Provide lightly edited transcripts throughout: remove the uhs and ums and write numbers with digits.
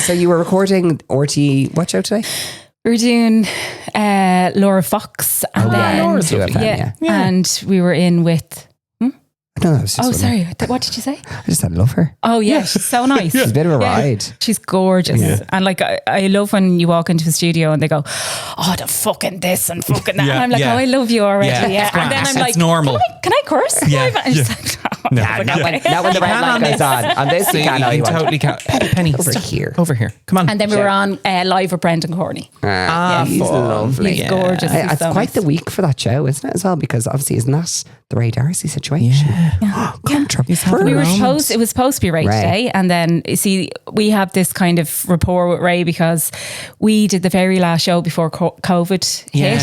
So you were recording RT, what show today? We were doing Laura Fox. And then, Laura's lovely. yeah. And we were in with... No, that was just sorry. What did you say? I just said I love her. Oh, yeah. She's so nice. She's a bit of a ride. She's gorgeous. Yeah. And like, I love when you walk into a studio and they go, oh, the fucking this and fucking that. And I'm like, oh, I love you already. Yeah. And then I'm like, normal. Can I curse? Yeah. And she's like, Not when the red light goes on this you can. You totally can't. Penny, over here. Come on. And then we were on live with Brendan Corney. He's lovely. He's gorgeous. It's so quite nice. the week for that show, isn't it, as well? Because obviously, isn't that the Ray Darcy situation? It was supposed to be Ray today, and then you see we have this kind of rapport with Ray because we did the very last show before COVID hit,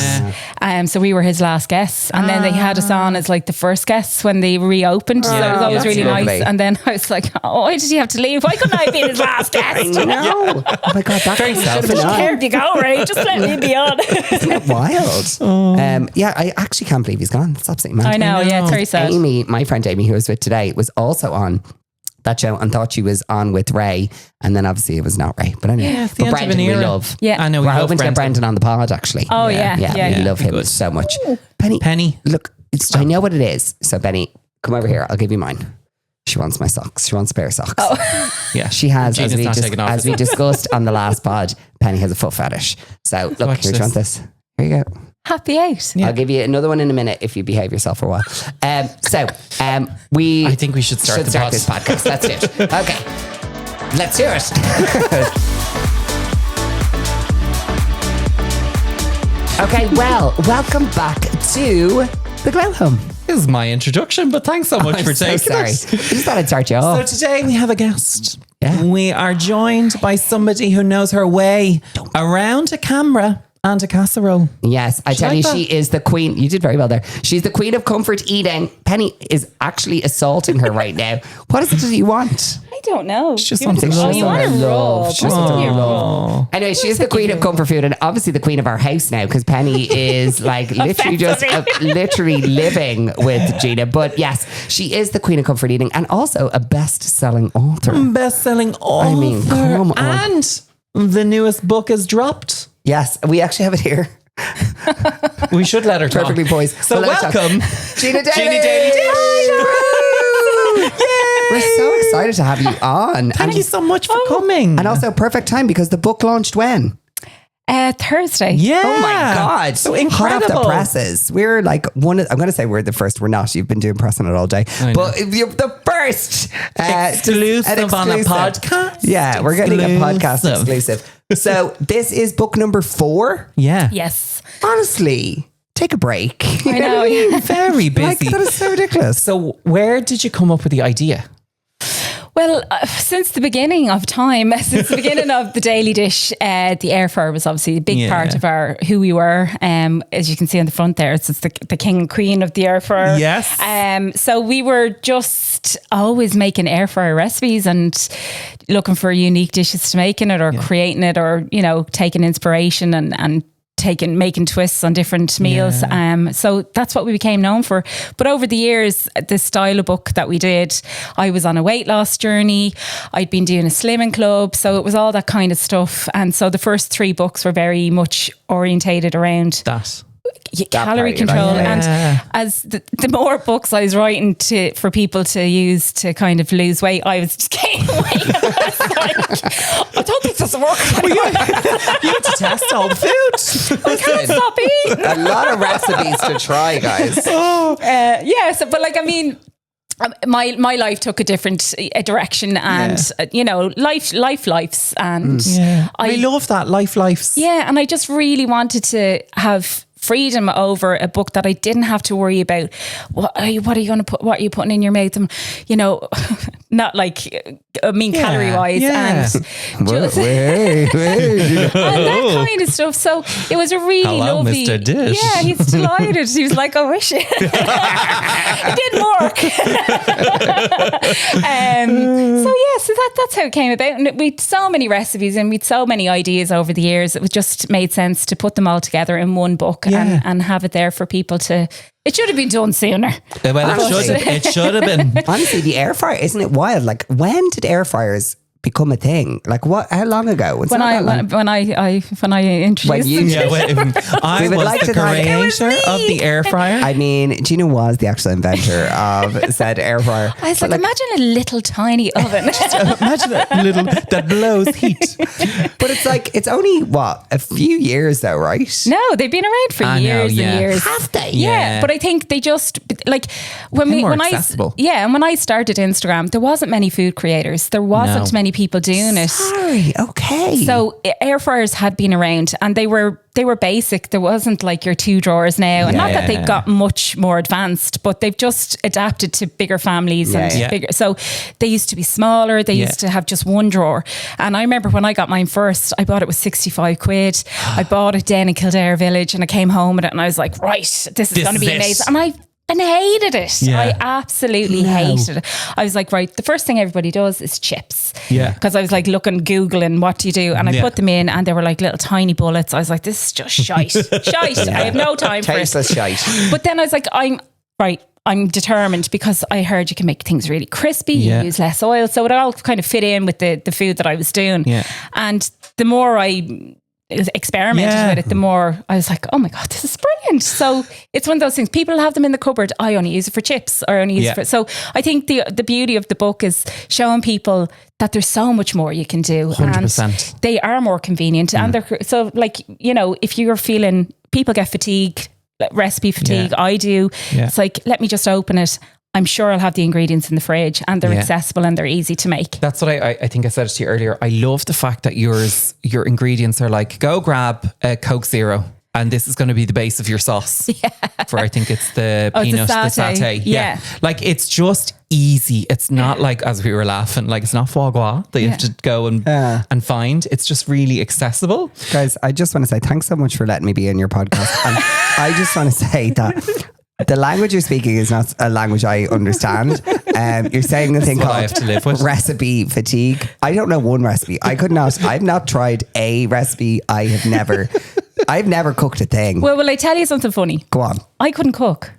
so we were his last guests, and then they had us on as like the first guests when they reopened. So it was always really nice. And then I was like, oh, why did he have to leave? Why couldn't I be his last guest? I know. Oh my god, that should have been on. Where did you go, Ray? Just let me be on. Isn't it wild? I actually can't believe he's gone. It's absolutely mad. I know. Yeah, it's very sad. Amy, my friend Amy, who was with today, was also on that show and thought she was on with Ray, and then obviously it was not Ray. But anyway, but Brendan we love. Yeah, I know. We're hoping to get Brendan on the pod actually. Oh yeah. We love him so much. Penny, look, I know what it is. So Penny, come over here. I'll give you mine. She wants my socks. She wants a pair of socks. Yeah, she has. As we discussed on the last pod, Penny has a foot fetish. So look, here, do you want this? Here you go. Happy 8. Yeah. I'll give you another one in a minute if you behave yourself for a while. I think we should start this podcast. Let's do it. Okay. Let's do it. Okay, well, welcome back to the Glow Home. This is my introduction, but thanks so much for taking sorry. it. I just thought I'd start you off. So today we have a guest. Yeah. We are joined by somebody who knows her way around a camera and a casserole. Yes, I tell you, she is the queen. You did very well there. She's the queen of comfort eating. Penny is actually assaulting her right now. What is it that you want? I don't know. She just wants a love. You want a love. She wants a love. Anyway, she is the queen of comfort food and obviously the queen of our house now because Penny is like literally just literally living with Gina. But yes, she is the queen of comfort eating and also a best-selling author. Best-selling author. I mean, come on. And the newest book is dropped. Yes, we actually have it here. We should let her talk. Perfectly poised. So welcome, Gina Daly. Gina Daly. We're so excited to have you on. Thank you so much for coming. And also perfect time because the book launched when? Thursday. Yeah. Oh my God. So incredible. Hot off the presses. We're like I'm going to say we're the first. We're not. You've been doing pressing it all day. But you're the first. Exclusive on a podcast. Yeah, we're getting a podcast exclusive. So this is book number 4. Yeah. Yes. Honestly, take a break. I know. Yeah. Very busy. Like, that is so ridiculous. So where did you come up with the idea? Well, since the beginning of time, since the beginning of the Daily Dish, the air fryer was obviously a big part of who we were. As you can see on the front there, it's the king and queen of the air fryer. Yes. So we were just always making air fryer recipes and looking for unique dishes to make in it or creating it or, taking inspiration and making twists on different meals. So that's what we became known for. But over the years, the style of book that we did, I was on a weight loss journey. I'd been doing a slimming club. So it was all that kind of stuff. And so the first 3 books were very much orientated around that. Calorie control. And as the more books I was writing for people to use to kind of lose weight, I was just gaining weight. I don't think this will work. You have to test all the food. I can't stop eating. A lot of recipes to try, guys. My life took a different direction and lifes and I love that lives. Yeah, and I just really wanted to have freedom over a book that I didn't have to worry about. What are you going to put? What are you putting in your mouth? And not like calorie wise and just and that kind of stuff. So it was a really lovely. Mr. Dish. Yeah, he's delighted. He was like, "I wish it didn't work." So that's how it came about. And we'd so many recipes and we'd so many ideas over the years. It just made sense to put them all together in one book and have it there for people to. It should have been done sooner. Well, it should have been. Honestly, the air fryer, isn't it wild? Like, when did air fryers become a thing? Like what? How long ago? When I introduced When you- them. I We would was like the to thank- creator of the air fryer. I mean, Gina was the actual inventor of said air fryer. I was like, imagine a little tiny oven. Imagine that little that blows heat. But it's like, it's only what, a few years though, right? No, they've been around for years and years. Have they? Yeah, but I think they just like when accessible. and when I started Instagram, there wasn't many food creators. There wasn't many people doing it. Sorry, okay. So air fryers had been around, and they were basic. There wasn't like your 2 drawers now, and not that they've got much more advanced, but they've just adapted to bigger families and bigger. So they used to be smaller. They used to have just 1 drawer. And I remember when I got mine first, I bought it with 65 quid. I bought it down in Kildare Village, and I came home with it, and I was like, right, this is going to be amazing. And I hated it. Yeah. I absolutely hated it. I was like, right, the first thing everybody does is chips. Yeah. Because I was like Googling what do you do? And I put them in, and they were like little tiny bullets. I was like, this is just shite. Shite. I have no time for it. Tasteless shite. But then I was like, I'm determined, because I heard you can make things really crispy, you use less oil. So it all kind of fit in with the food that I was doing. Yeah. And the more I experimented with it, the more I was like, oh my God, this is brilliant. So it's one of those things. People have them in the cupboard. I only use it for chips, or only use it for. So I think the beauty of the book is showing people that there's so much more you can do. 100%. And they are more convenient. And they're, so like, you know, if you're feeling, people get fatigue, recipe fatigue. I do. It's like, let me just open it. I'm sure I'll have the ingredients in the fridge, and they're accessible and they're easy to make. That's what I think I said it to you earlier. I love the fact that your ingredients are like, go grab a Coke Zero, and this is going to be the base of your sauce. For I think it's the peanut, the satay. Yeah. Like, it's just easy. It's not like, as we were laughing, like it's not foie gras that you have to go and find. It's just really accessible. Guys, I just want to say thanks so much for letting me be in your podcast. And I just want to say that the language you're speaking is not a language I understand. You're saying the thing called I have to live with. Recipe fatigue. I don't know one recipe. I've not tried a recipe. I've never cooked a thing. Well, will I tell you something funny? Go on. I couldn't cook.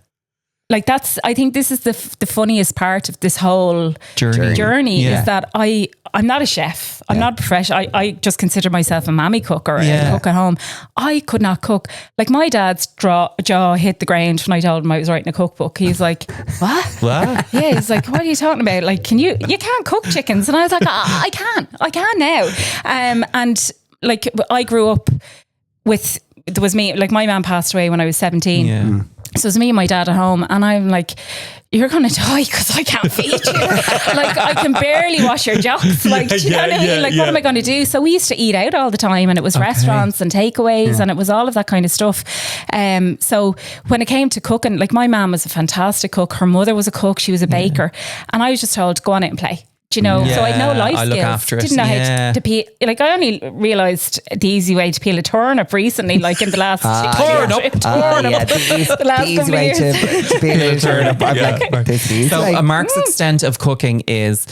Like, I think this is the funniest part of this whole journey is that I'm not a chef. I'm not a professional. I just consider myself a mammy cook or a cook at home. I could not cook. Like, my dad's jaw hit the ground when I told him I was writing a cookbook. He's like, what? What? Yeah, he's like, what are you talking about? Like, you can't cook chickens. And I was like, I can now. And like, I grew up with, there was me, like my mum passed away when I was 17. Yeah. So it was me and my dad at home, and I'm like, you're going to die because I can't feed you. Like, I can barely wash your jocks. Like, do you know what I mean? Like, what am I going to do? So we used to eat out all the time, and it was restaurants and takeaways and it was all of that kind of stuff. So when it came to cooking, like, my mum was a fantastic cook. Her mother was a cook. She was a baker. And I was just told, go on out and play. Do you know? So I had no life skills. Look after it. Didn't know how to peel. Like, I only realised the easy way to peel a turnip recently, like in the last turnip. The easy way to peel a turnip. I'm like, this is so Mark's extent of cooking is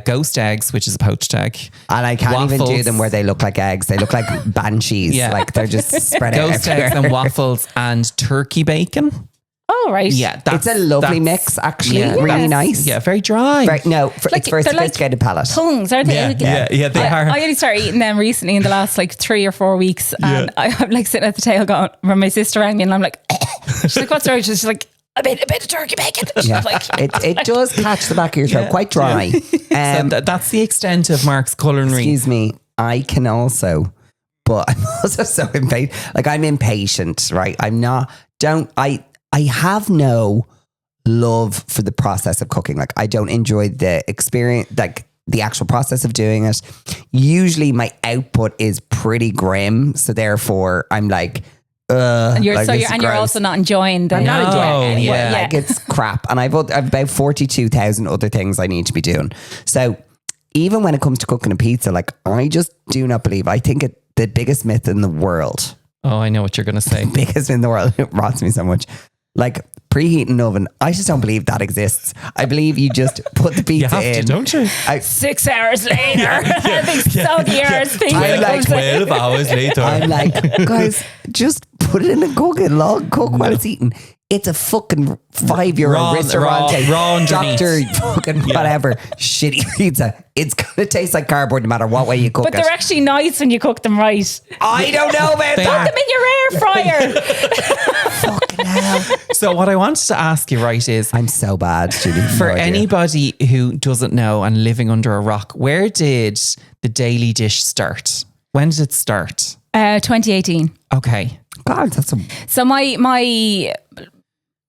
ghost eggs, which is a poached egg. And I can't even do them where they look like eggs. They look like banshees. Like, they're just spread out Ghost everywhere. eggs and waffles and turkey bacon. Oh, right. Yeah, it's a lovely mix, actually. Really nice. Yeah, very dry. It's for a sophisticated palate. Tongues, aren't they? Yeah, they are. I only started eating them recently in the last like 3 or 4 weeks, and I'm like sitting at the table going, when my sister rang me, and I'm like, she's like, what's wrong? She's like, a bit of turkey bacon. Like, it does catch the back of your throat, quite dry. So that's the extent of Mark's culinary. Excuse me, I can also, but I'm also so impatient. Like, I'm impatient, right? I have no love for the process of cooking. Like, I don't enjoy the experience, like the actual process of doing it. Usually my output is pretty grim. So therefore I'm like, and you're also not enjoying the. I'm not enjoying it. Yeah. Like, it's crap. And I've about 42,000 other things I need to be doing. So even when it comes to cooking a pizza, like, I just do not believe, I think the biggest myth in the world. Oh, I know what you're going to say. Biggest in the world. It rots me so much. Like, preheating an oven, I just don't believe that exists. I believe you just put the pizza in. Don't you? 6 hours later. I think soggy hours. I'm like 12 hours later. I'm like, guys, just put it in the cooking log, cook while it's eating. it's a fucking €5 restaurant. Doctor fucking whatever shitty pizza. It's gonna taste like cardboard no matter what way you cook it. But they're actually nice when you cook them right. I don't know about that. Put them in your air fryer. Fucking hell. So what I wanted to ask you, right, is I'm so bad, Judy. for anybody who doesn't know and living under a rock, where did the Daily Dish start? When did it start? 2018. Okay. God, that's So my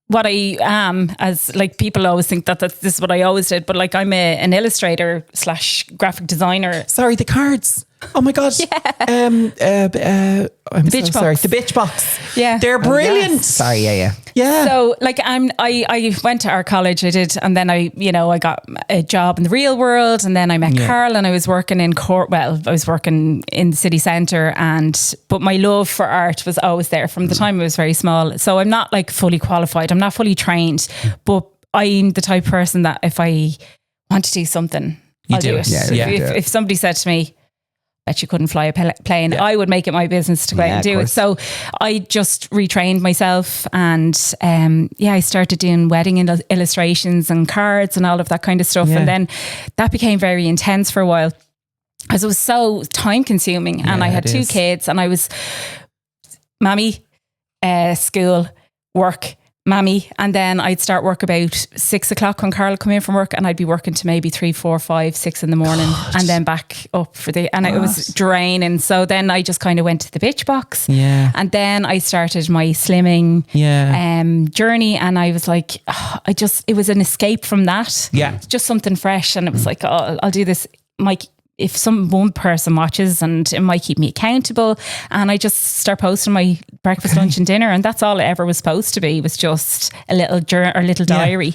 what I am, as like people always think that this is what I always did, but like I'm an illustrator / graphic designer. Sorry, the cards. Oh my God. Yeah. I'm The bitch box. The bitch box. Yeah. They're brilliant. Yes. Sorry, yeah. So like I went to art college, I did, and then I got a job in the real world, and then I met Carl, and I was working in I was working in the city centre, but my love for art was always there from the time I was very small. So I'm not like fully qualified, I'm not fully trained, but I'm the type of person that if I want to do something, I'll do it. Yeah, If somebody said to me, bet you couldn't fly a plane, I would make it my business to go out and do it. So I just retrained myself, and I started doing wedding illustrations and cards and all of that kind of stuff. And then that became very intense for a while, as it was so time consuming. And I had 2 kids, and I was mammy, school, work, mammy, and then I'd start work about 6 o'clock when Carl would come in from work, and I'd be working to maybe 3, 4, 5, 6 in the morning, and then back up it was draining. So then I just kind of went to the bitch box, and then I started my slimming journey, and I was like, it was an escape from that, just something fresh, and it was like, I'll do this, Mike. If one person watches, and it might keep me accountable, and I just start posting my breakfast, lunch and dinner, and that's all it ever was supposed to be, was just a little diary.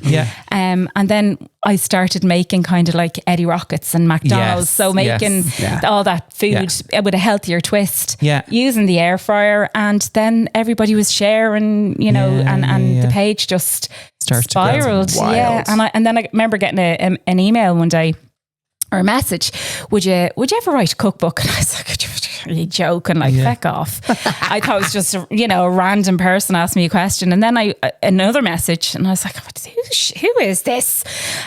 And then I started making kind of like Eddie Rockets and McDonald's, so making all that food with a healthier twist, using the air fryer, and then everybody was sharing, and the page just spiraled. And then I remember getting an email one day, or a message, would you ever write a cookbook? And I was like, are you joking? Like, feck off. I thought it was just a random person asked me a question, and then another message, and I was like, who is this?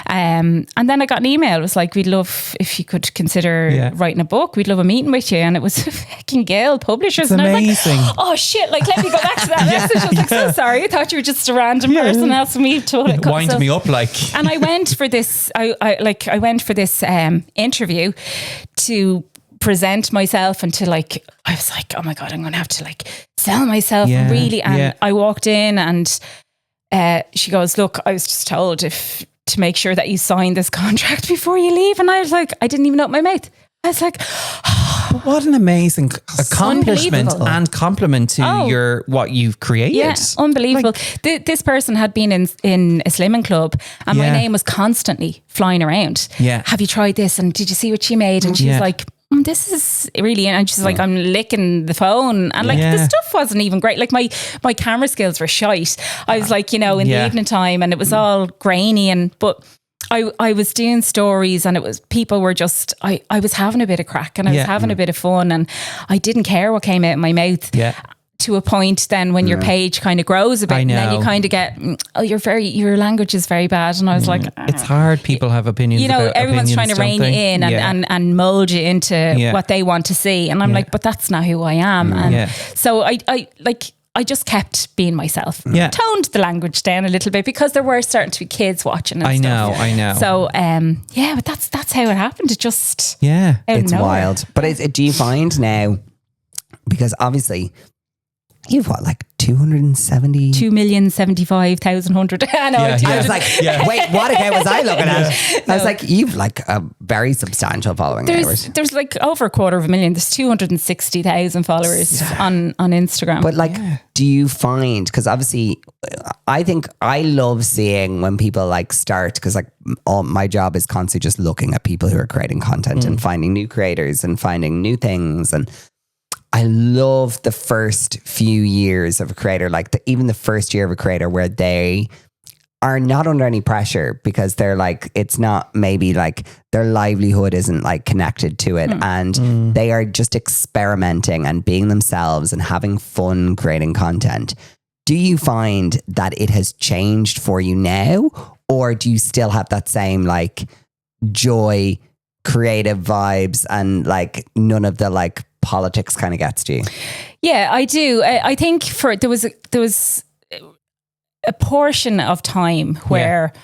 And then I got an email. It was like, we'd love if you could consider writing a book. We'd love a meeting with you. And it was fucking Gale Publishers. It's and amazing. I was like, oh shit! Like, let me go back to that message. I was like, so sorry. I thought you were just a random person asking me to wind me up like. And I went for this. I went for this interview to present myself, and to I was like, oh my God, I'm going to have to sell myself really. And I walked in, and she goes, look, I was just told to make sure that you sign this contract before you leave. And I was like, I didn't even open my mouth. I was like, what an amazing accomplishment and compliment to what you've created. Yeah, unbelievable. This person had been in a slimming club, and my name was constantly flying around. Yeah. Have you tried this? And did you see what she made? And she's like, this is really, and she's like, I'm licking the phone, and the stuff wasn't even great. Like my camera skills were shite. I was like, in the evening time, and it was all grainy, but I was doing stories, and it was, people were just, I was having a bit of crack, and I was having a bit of fun, and I didn't care what came out of my mouth. To a point then when your page kind of grows a bit, and then you kind of get, your language is very bad. And I was like, it's hard. People have opinions. Everyone's trying to rein you in and mold you into what they want to see. And I'm like, but that's not who I am. And so I just kept being myself. Toned the language down a little bit, because there were starting to be kids watching and I know. So but that's how it happened. It just it's wild. But do you find now, because obviously you've what, 270? 2,075,100. I know. I was like, wait, what account was I looking at? I was like, you've a very substantial following. There's over 250,000. There's 260,000 followers on Instagram. But do you find, because obviously I think I love seeing when people start, because all my job is constantly just looking at people who are creating content and finding new creators and finding new things. And I love the first few years of a creator, even the first year of a creator, where they are not under any pressure, because they're it's not maybe their livelihood isn't connected to it, and they are just experimenting and being themselves and having fun creating content. Do you find that it has changed for you now, or do you still have that same like joy, creative vibes, and like none of the like politics kind of gets to you? Yeah, I do. I think there was a portion of time where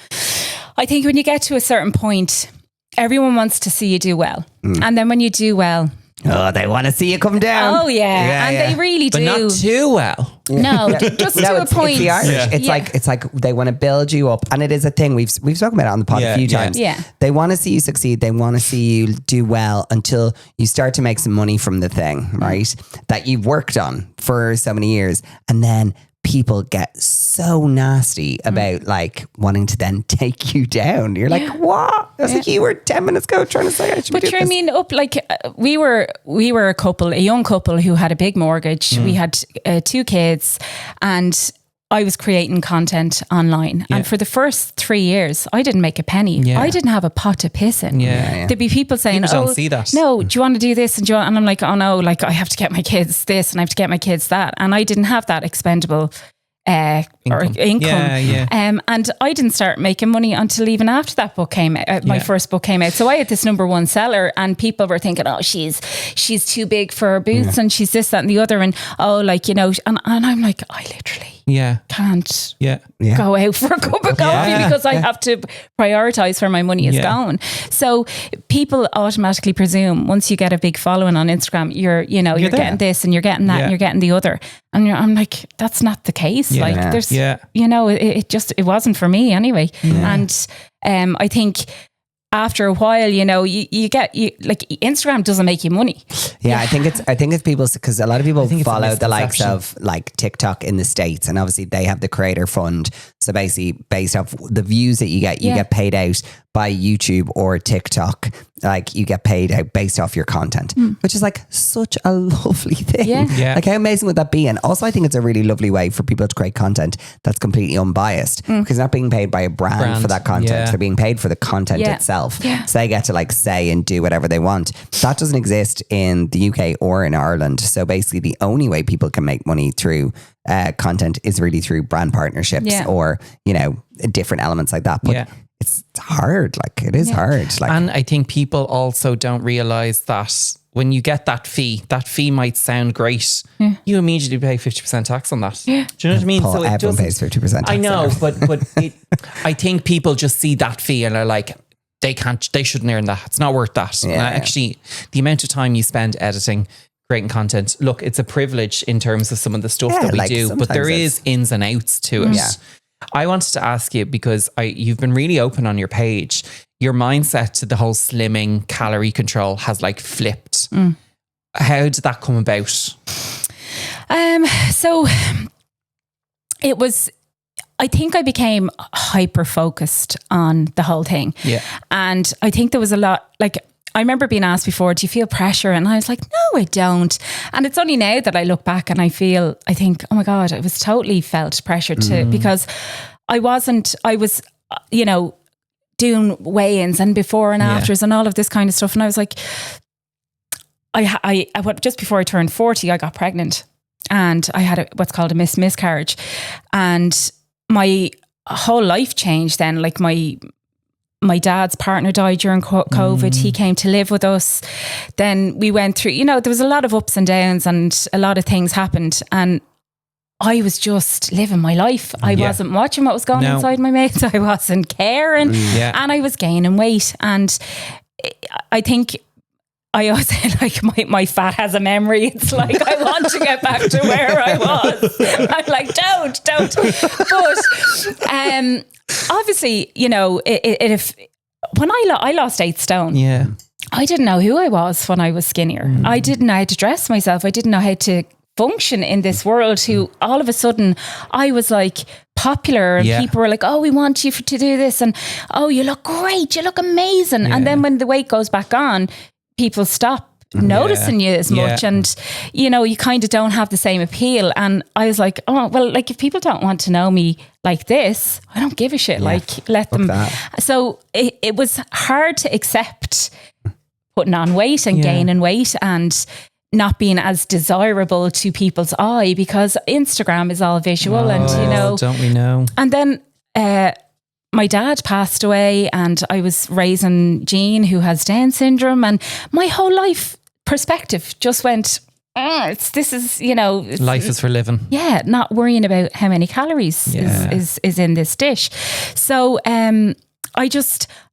I think when you get to a certain point, everyone wants to see you do well. And then when you do well, they want to see you come down. Oh yeah, they really do. But not too well. No, just to a point. It's the Irish. It's like they want to build you up, and it is a thing. We've spoken about it on the pod a few times. Yeah. They want to see you succeed. They want to see you do well until you start to make some money from the thing, right? That you've worked on for so many years, and then people get so nasty about like wanting to then take you down. You're like, what? I was like, you were 10 minutes ago trying to say I should But do this. I mean, we were a young couple who had a big mortgage. We had 2 kids, and I was creating content online. And for the first 3 years, I didn't make a penny. Yeah. I didn't have a pot to piss in. There'd be people saying, People don't see that. No, do you want to do this? And I'm like, oh no, like I have to get my kids this and I have to get my kids that. And I didn't have that expendable income. And I didn't start making money until even after that book came out, my first book came out. So I had this #1 seller, and people were thinking, oh, she's too big for her boots, and she's this, that, and the other, and and I'm like, I literally can't go out for a cup of coffee because I have to prioritize where my money is going. So people automatically presume once you get a big following on Instagram, you're getting this and you're getting that and you're getting the other. And I'm like, that's not the case. Like there's, it wasn't for me anyway. And I think after a while, you get Instagram doesn't make you money. I think it's people, because a lot of people follow the likes of like TikTok in the States, and obviously they have the creator fund. So basically, based off the views that you get paid out by YouTube or TikTok. Like you get paid out based off your content, which is like such a lovely thing. Like how amazing would that be? And also I think it's a really lovely way for people to create content that's completely unbiased, because they're not being paid by a brand for that content. They're being paid for the content itself. So they get to like say and do whatever they want. That doesn't exist in the UK or in Ireland. So basically the only way people can make money through content is really through brand partnerships or, different elements like that. But it's hard. Like it is hard. Like, and I think people also don't realize that when you get that fee might sound great. You immediately pay 50% tax on that. Do you know what I mean? Paul, so everyone pays 50% tax. I know, but I think people just see that fee and are like, they shouldn't earn that. It's not worth that. Actually, the amount of time you spend editing, creating content, look, it's a privilege in terms of some of the stuff that we do, but there is ins and outs to it. I wanted to ask you, because you've been really open on your page. Your mindset to the whole slimming, calorie control has like flipped. How did that come about? So it was, I think I became hyper focused on the whole thing. And I think there was a lot, like, I remember being asked before, do you feel pressure? And I was like, no, I don't. And it's only now that I look back and I think, oh my God, I was totally felt pressure because I was, doing weigh-ins and before and afters and all of this kind of stuff. And I was like, I just before I turned 40, I got pregnant and I had what's called a miscarriage. And my whole life changed then. Like my dad's partner died during COVID. He came to live with us. Then we went through, there was a lot of ups and downs and a lot of things happened. And I was just living my life. I wasn't watching what was going on inside my mates. I wasn't caring. And I was gaining weight. And I think I always say, like, my fat has a memory. It's like, I want to get back to where I was. I'm like, don't. But obviously, when I lost 8 stone, I didn't know who I was when I was skinnier. I didn't know how to dress myself. I didn't know how to function in this world. Who all of a sudden I was like popular, and people were like, oh, we want you to do this, and oh, you look great, you look amazing. And then when the weight goes back on, people stop noticing you as much, and you kind of don't have the same appeal. And I was like, oh well, like if people don't want to know me like this, I don't give a shit. Like let them. So it was hard to accept putting on weight and gaining weight. And not being as desirable to people's eye because Instagram is all visual and, you know. Don't we know? And then my dad passed away and I was raising Jean, who has Down syndrome, and my whole life perspective just went, this is, you know. Life is for living. Yeah, not worrying about how many calories is in this dish. So I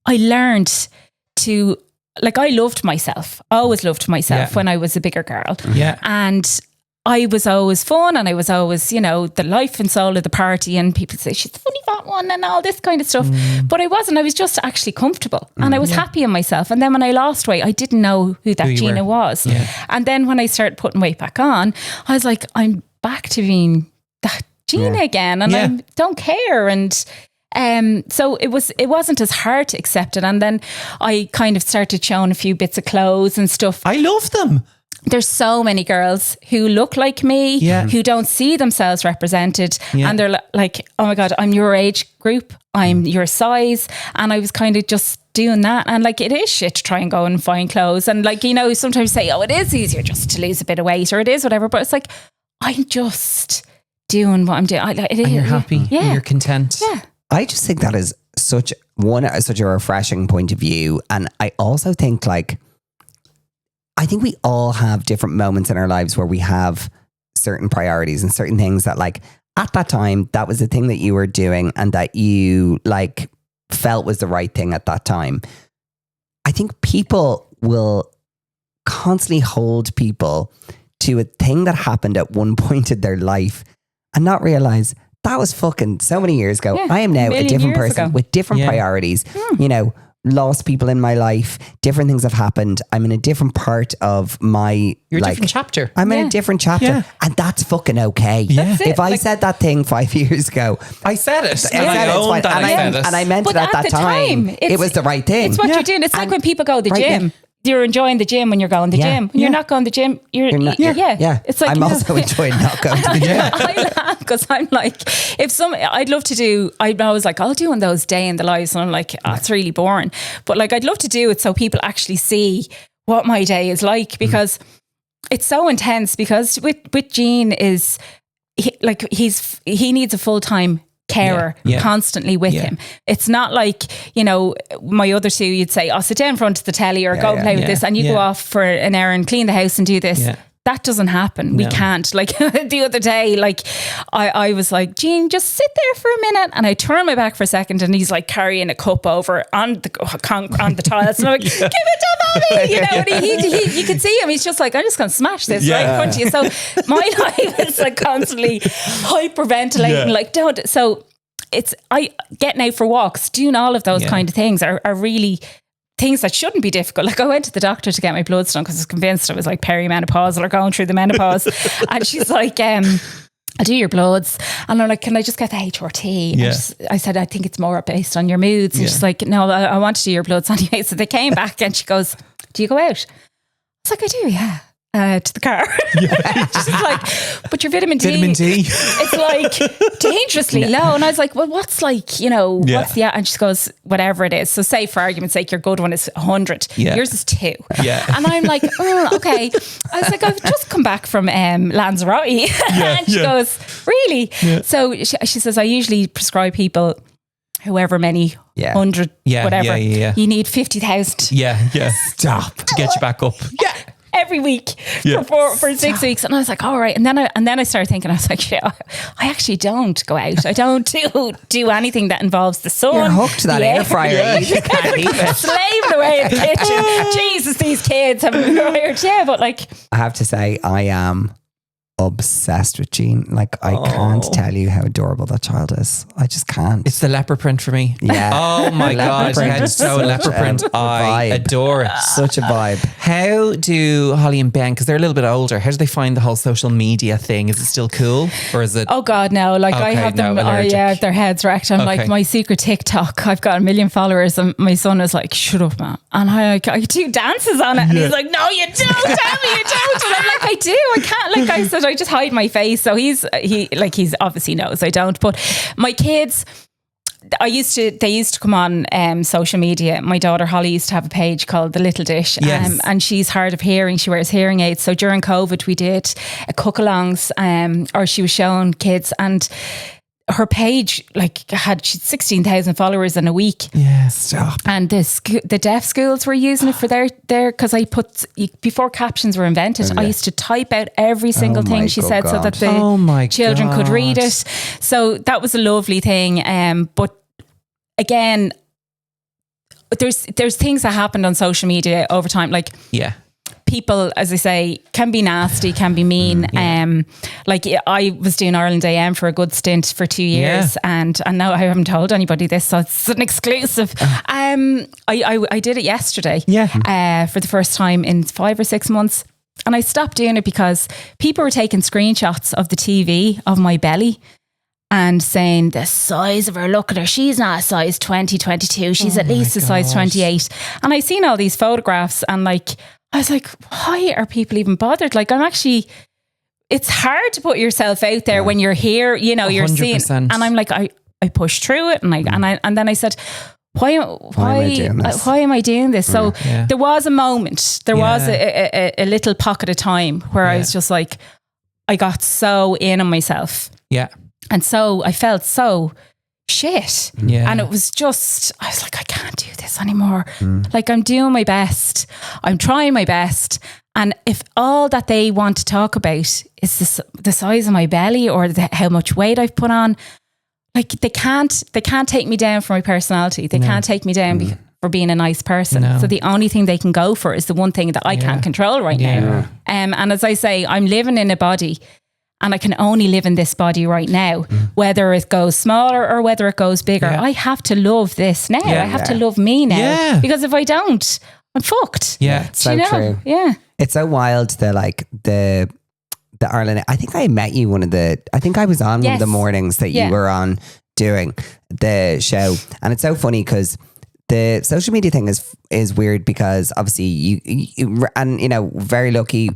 learned to, like, I loved myself. Always loved myself when I was a bigger girl. Yeah. And I was always fun and I was always, you know, the life and soul of the party, and people say she's the funny fat one and all this kind of stuff. But I wasn't. I was just actually comfortable and I was happy in myself. And then when I lost weight, I didn't know who that Gina was. Yeah. And then when I started putting weight back on, I was like, I'm back to being that Gina again, and I don't care. And so it wasn't as hard to accept it. And then I kind of started showing a few bits of clothes and stuff. I love them. There's so many girls who look like me, who don't see themselves represented. And they're like, oh my God, I'm your age group. I'm your size. And I was kind of just doing that. And like, it is shit to try and go and find clothes. And like, you know, sometimes say, oh, it is easier just to lose a bit of weight, or it is whatever. But it's like, I'm just doing what I'm doing. And you're happy. Yeah. And you're content. Yeah. I just think that is such a refreshing point of view. And I also think, like, I think we all have different moments in our lives where we have certain priorities and certain things that, like, at that time, that was the thing that you were doing and that you, like, felt was the right thing at that time. I think people will constantly hold people to a thing that happened at one point in their life and not realize that was fucking so many years ago. Yeah, I am now a different person with different priorities. You know, lost people in my life, different things have happened. I'm in a different part of my different chapter. I'm in a different chapter, and that's fucking okay. If I said that thing 5 years ago, I said it. and I meant it at that time. It was the right thing. It's what you're doing. It's like when people go to the gym. You're enjoying the gym when you're going to the gym. When you're not going to the gym, you're not. It's like, I'm also enjoying not going to the gym. I laugh because I'm like, I'd love to do. I was like, I'll do one of those day in the lives, and I'm like, it's really boring. But like, I'd love to do it so people actually see what my day is like, because it's so intense. Because with Jean is he needs a full-time carer constantly with him. It's not like, you know, my other two, you'd say, sit down in front of the telly or go play with this, and you go off for an hour and clean the house and do this. That doesn't happen. We can't. Like the other day, like I was like, Jean, just sit there for a minute, and I turn my back for a second, and he's like carrying a cup over on the tiles, and I'm like, give it to mommy, you know. And you can see him. He's just like, I'm just going to smash this right in front of you. So my life is like constantly hyperventilating, like don't. So it's getting out for walks, doing all of those kind of things are really things that shouldn't be difficult. Like, I went to the doctor to get my bloods done because I was convinced I was like perimenopausal or going through the menopause. And she's like, I'll do your bloods. And I'm like, can I just get the HRT? And I said, I think it's more based on your moods. And she's like, no, I want to do your bloods anyway. So they came back and she goes, do you go out? I was like, I do, yeah. To the car. She's like, but your vitamin D it's like dangerously low. And I was like, well, what's like, you know, what's the, and she goes, whatever it is. So say for argument's sake, your good one is 100. Yours is 2. And I'm like, okay. I was like, I've just come back from Lanzarote. And she goes, really? So she says, I usually prescribe people however many 100, whatever. You need 50,000. Stop. To get you back up. Every week for 6 weeks. And I was like, all right. And then I started thinking, I was like, shit, I actually don't go out. I don't do anything that involves the sun. You're hooked to that air fryer. You just can't leave it. Slaving away in the kitchen. Jesus, these kids have been wired. Yeah, but like, I have to say, I am obsessed with Jean. Like, I can't tell you how adorable that child is. I just can't. It's the leopard print for me. Oh my God. Head to toe leopard print. I adore it. Such a vibe. How do Holly and Ben, because they're a little bit older, how do they find the whole social media thing? Is it still cool? Or is it? Oh God, no. Like, I have them, their heads wrecked. I'm like, my secret TikTok, I've got 1 million followers, and my son is like, shut up, man. And I do dances on it. And he's like, no, you don't. Tell me you don't. And I'm like, I do. I can't. Like I said, I just hide my face. So he obviously knows I don't. But my kids, they used to come on social media. My daughter Holly used to have a page called The Little Dish, and she's hard of hearing. She wears hearing aids. So during COVID, we did a cook-alongs, or she was showing kids, and her page had 16,000 followers in a week. Yeah, stop. And the deaf schools were using it for their because before captions were invented, I used to type out every single thing she said so that the children could read it. So that was a lovely thing. But again, there's things that happened on social media over time, people, as I say, can be nasty, can be mean. I was doing Ireland AM for a good stint for 2 years, and now I haven't told anybody this, so it's an exclusive. I did it yesterday, for the first time in 5 or 6 months, and I stopped doing it because people were taking screenshots of the TV of my belly and saying the size of her, look at her, she's not a size 20, 22, she's at least a size 28. And I seen all these photographs, and I was like, why are people even bothered? It's hard to put yourself out there when you're here, you're 100%. Seeing, and I'm like, I pushed through it, and then I said, why am I doing this? So there was a moment, there was a little pocket of time where I was just like, I got so in on myself. Yeah. And so I felt so shit. Yeah. And it was just, I was like, I can't do this anymore. I'm doing my best. I'm trying my best. And if all that they want to talk about is the size of my belly or how much weight I've put on, they can't take me down for my personality. They can't take me down for being a nice person. No. So the only thing they can go for is the one thing that I can't control right now. And as I say, I'm living in a body, and I can only live in this body right now, whether it goes smaller or whether it goes bigger. I have to love this now. I have to love me now. Because if I don't, I'm fucked. Yeah, it's so true. Yeah. It's so wild, the Ireland. I think I met you I think I was on one of the mornings that you were on doing the show. And it's so funny because the social media thing is weird because obviously you very lucky,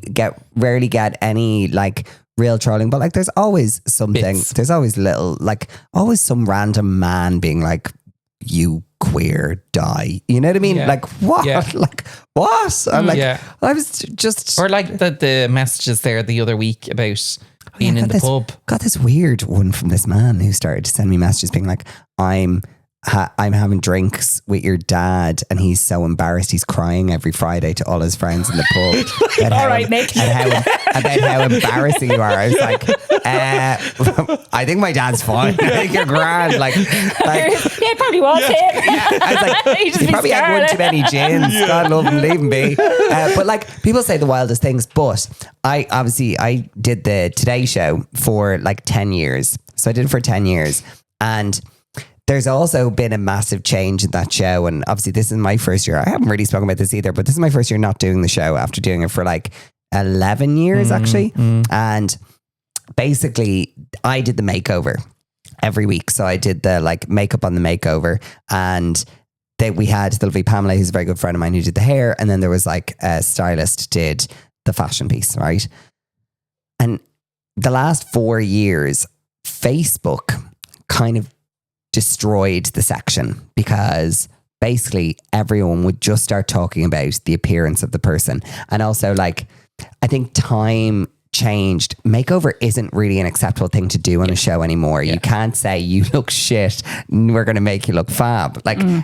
rarely get any real trolling, but there's always something. Bits. There's always always some random man being like, "You queer, die." You know what I mean? Yeah. What? Yeah. What? I'm I was just, or the messages there the other week about being in the pub. Got this weird one from this man who started to send me messages being like, I'm having drinks with your dad and he's so embarrassed he's crying every Friday to all his friends in the pub. All right, Nick. About how embarrassing you are. I was like, I think my dad's fine. I think you're grand. He probably was him. I was like, he probably had one too many gins. God love him, leave him be. But people say the wildest things, but I did the Today Show for 10 years. So I did it for 10 years, and there's also been a massive change in that show. And obviously this is my first year. I haven't really spoken about this either, but this is my first year not doing the show after doing it for 11 years actually. And basically I did the makeover every week. So I did the makeup on the makeover, and we had the lovely Pamela, who's a very good friend of mine, who did the hair. And then there was a stylist did the fashion piece, right? And the last 4 years, Facebook kind of destroyed the section because basically everyone would just start talking about the appearance of the person. And also I think time changed. Makeover isn't really an acceptable thing to do on a show anymore. You can't say you look shit, we're going to make you look fab.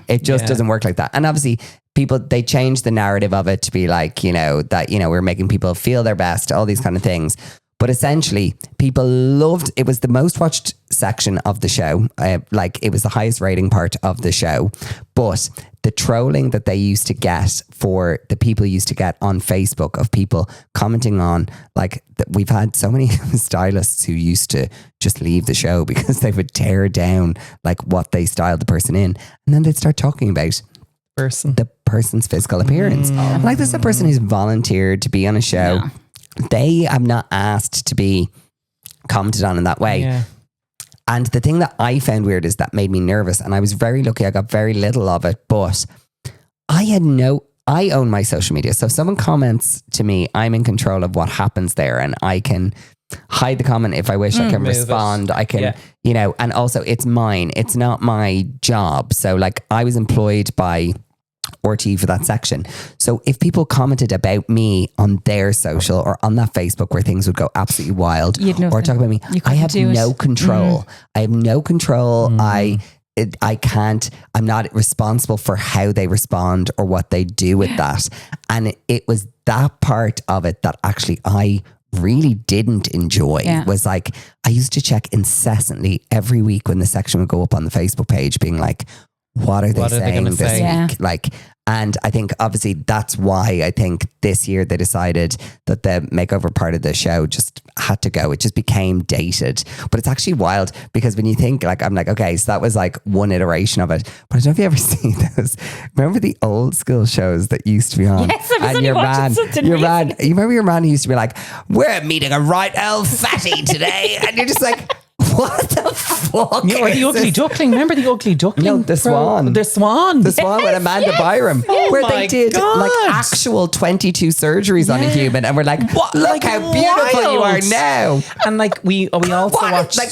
It just doesn't work like that. And obviously people, they changed the narrative of it to be we're making people feel their best, all these kind of things. But essentially, people loved it. Was the most watched section of the show. It was the highest rating part of the show. But the trolling that they used to get for the people used to get on Facebook of people commenting on we've had so many stylists who used to just leave the show because they would tear down what they styled the person in, and then they'd start talking about the person's physical appearance. This is a person who's volunteered to be on a show. Yeah. They have not asked to be commented on in that way. Yeah. And the thing that I found weird is that made me nervous. And I was very lucky. I got very little of it, but I own my social media. So if someone comments to me, I'm in control of what happens there, and I can hide the comment if I wish. I can respond. I can, you know, and also it's mine. It's not my job. So like I was employed by RT for that section. So if people commented about me on their social or on that Facebook where things would go absolutely wild or talk about me, I have no control. I have no control. I can't, I'm not responsible for how they respond or what they do with that. And it was that part of it that actually I really didn't enjoy. Was like, I used to check incessantly every week when the section would go up on the Facebook page being like, what are they saying this week? Like, and I think obviously that's why I think this year they decided that the makeover part of the show just had to go. It just became dated. But it's actually wild because when you think like, I'm like, okay, so that was like one iteration of it. But I don't know if you ever seen those. Remember the old school shows that used to be on? Yes, I was only watching something recently. You remember your man who used to be like, we're meeting a right old fatty today. And you're just like, what the fuck? Yeah, or the Ugly Duckling. Remember the Ugly Duckling? No, the Swan. The Swan. The Swan with Amanda Byram. Where they did like actual 22 surgeries on a human and we're like, look how beautiful you are now. And like we also watched like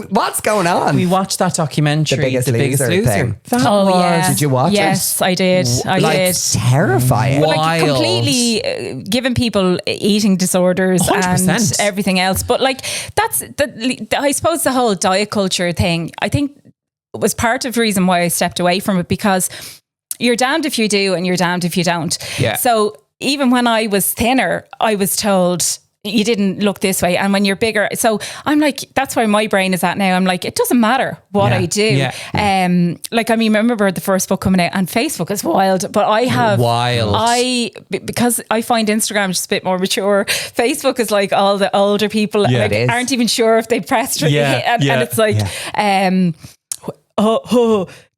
what's going on? We watched that documentary, The Biggest Loser. Thing. Did you watch it? Yes, I did. I did. Terrifying. Like completely giving people eating disorders 100%. And everything else. But like that's I suppose the whole diet culture thing, I think was part of the reason why I stepped away from it, because you're damned if you do and you're damned if you don't. Yeah. So even when I was thinner, I was told you didn't look this way, and when you're bigger, so I'm like, that's where my brain is at now. I'm like, it doesn't matter what I do. Like, I mean, remember the first book coming out, and Facebook is wild, but I have because I find Instagram just a bit more mature. Facebook is like all the older people like, aren't even sure if they pressed hit, and it's like there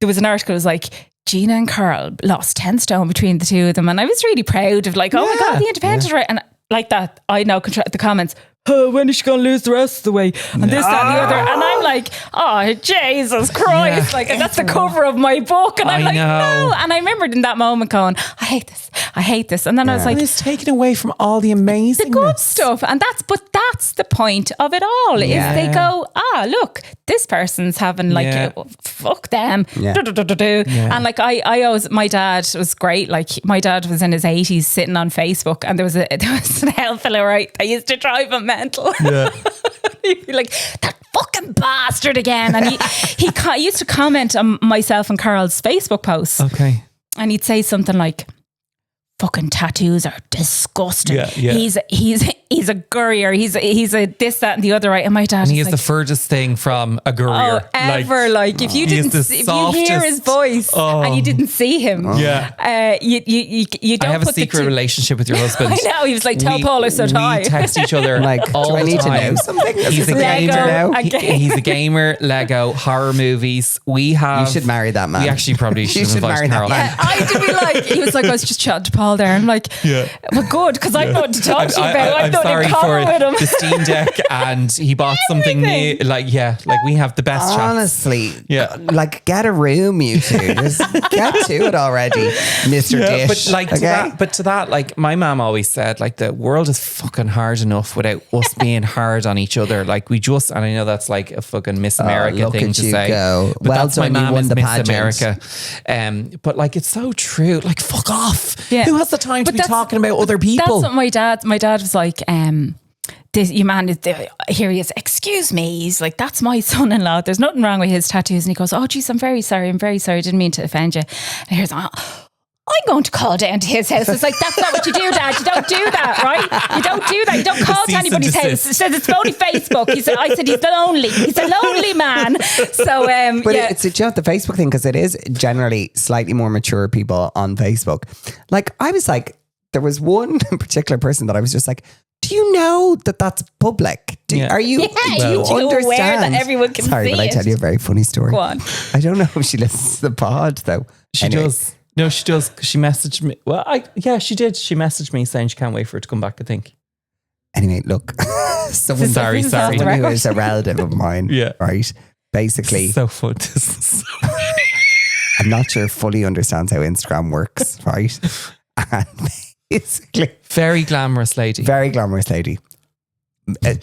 was an article, it was like, Gina and Carl lost 10 stone between the two of them, and I was really proud of like, oh my God, the independent, right? And like that, I now control the comments. Oh, when is she going to lose the rest of the way? And this, that, and the other. And I'm like, oh, Jesus Christ. Like, and that's the cover of my book. And I'm like, no. And I remembered in that moment going, I hate this. And then I was like, it's taken away from all the amazing, the good stuff. And that's the point of it all, is they go, look, this person's having like, fuck them. And like, I always, my dad was great. Like, my dad was in his 80s sitting on Facebook, and there was an hell fellow, right? I used to drive him mental. He'd be like, that fucking bastard again. And he used to comment on myself and Carl's Facebook posts. Okay. And he'd say something like, fucking tattoos are disgusting. He's a gurrier. He's a this, that, and the other, right? And my dad, and he is like, the furthest thing from a gurrier ever. Like if you didn't, if you hear his voice and you didn't see him, you don't. I have a secret relationship with your husband. I know. He was like, tell Paul I said hi. We text each other like all do I need the time. to know something? He's a gamer. He's a gamer. Lego, horror movies. You should marry that man. We actually probably should invite Carl. I did be like, he was like, I was just chatting to Paul there. I'm like, well, good, because I've nothing to talk to you about. I'm sorry for the Steam Deck, and he bought something new. Like we have the best chats. Honestly, like get a room, you two. Just get to it already, Mr. Dish. But like to that, like my mom always said, like the world is fucking hard enough without us being hard on each other. Like we just, and I know that's like a fucking Miss America thing to say. Go. But well that's my mom is Miss America. But like it's so true. Like fuck off. Yeah. Who has the time to be talking about other people? That's what my dad was like, this, your man is there, here he is, excuse me, he's like, that's my son-in-law, there's nothing wrong with his tattoos. And he goes, oh geez, I'm very sorry, I didn't mean to offend you. And here's, I'm going to call down to his house. It's like, that's not what you do, Dad. You don't do that, right? You don't do that. You don't call to anybody's house. It says it's only Facebook. I said he's a lonely man. So but it's the Facebook thing, because it is generally slightly more mature people on Facebook. Like I was like, there was one particular person that I was just like, do you know that that's public? Are you? Do you understand? Aware that everyone can Sorry, see but I tell you a very funny story. Go on. I don't know if she listens to the pod though. She does. No, she does, because she messaged me. Well, she did. She messaged me saying she can't wait for it to come back, I think. Anyway, look. Someone sorry. Someone who is a relative of mine. Right. Basically. So fun. This is so funny. I'm not sure fully understands how Instagram works, right? And basically. Very glamorous lady. Very glamorous lady.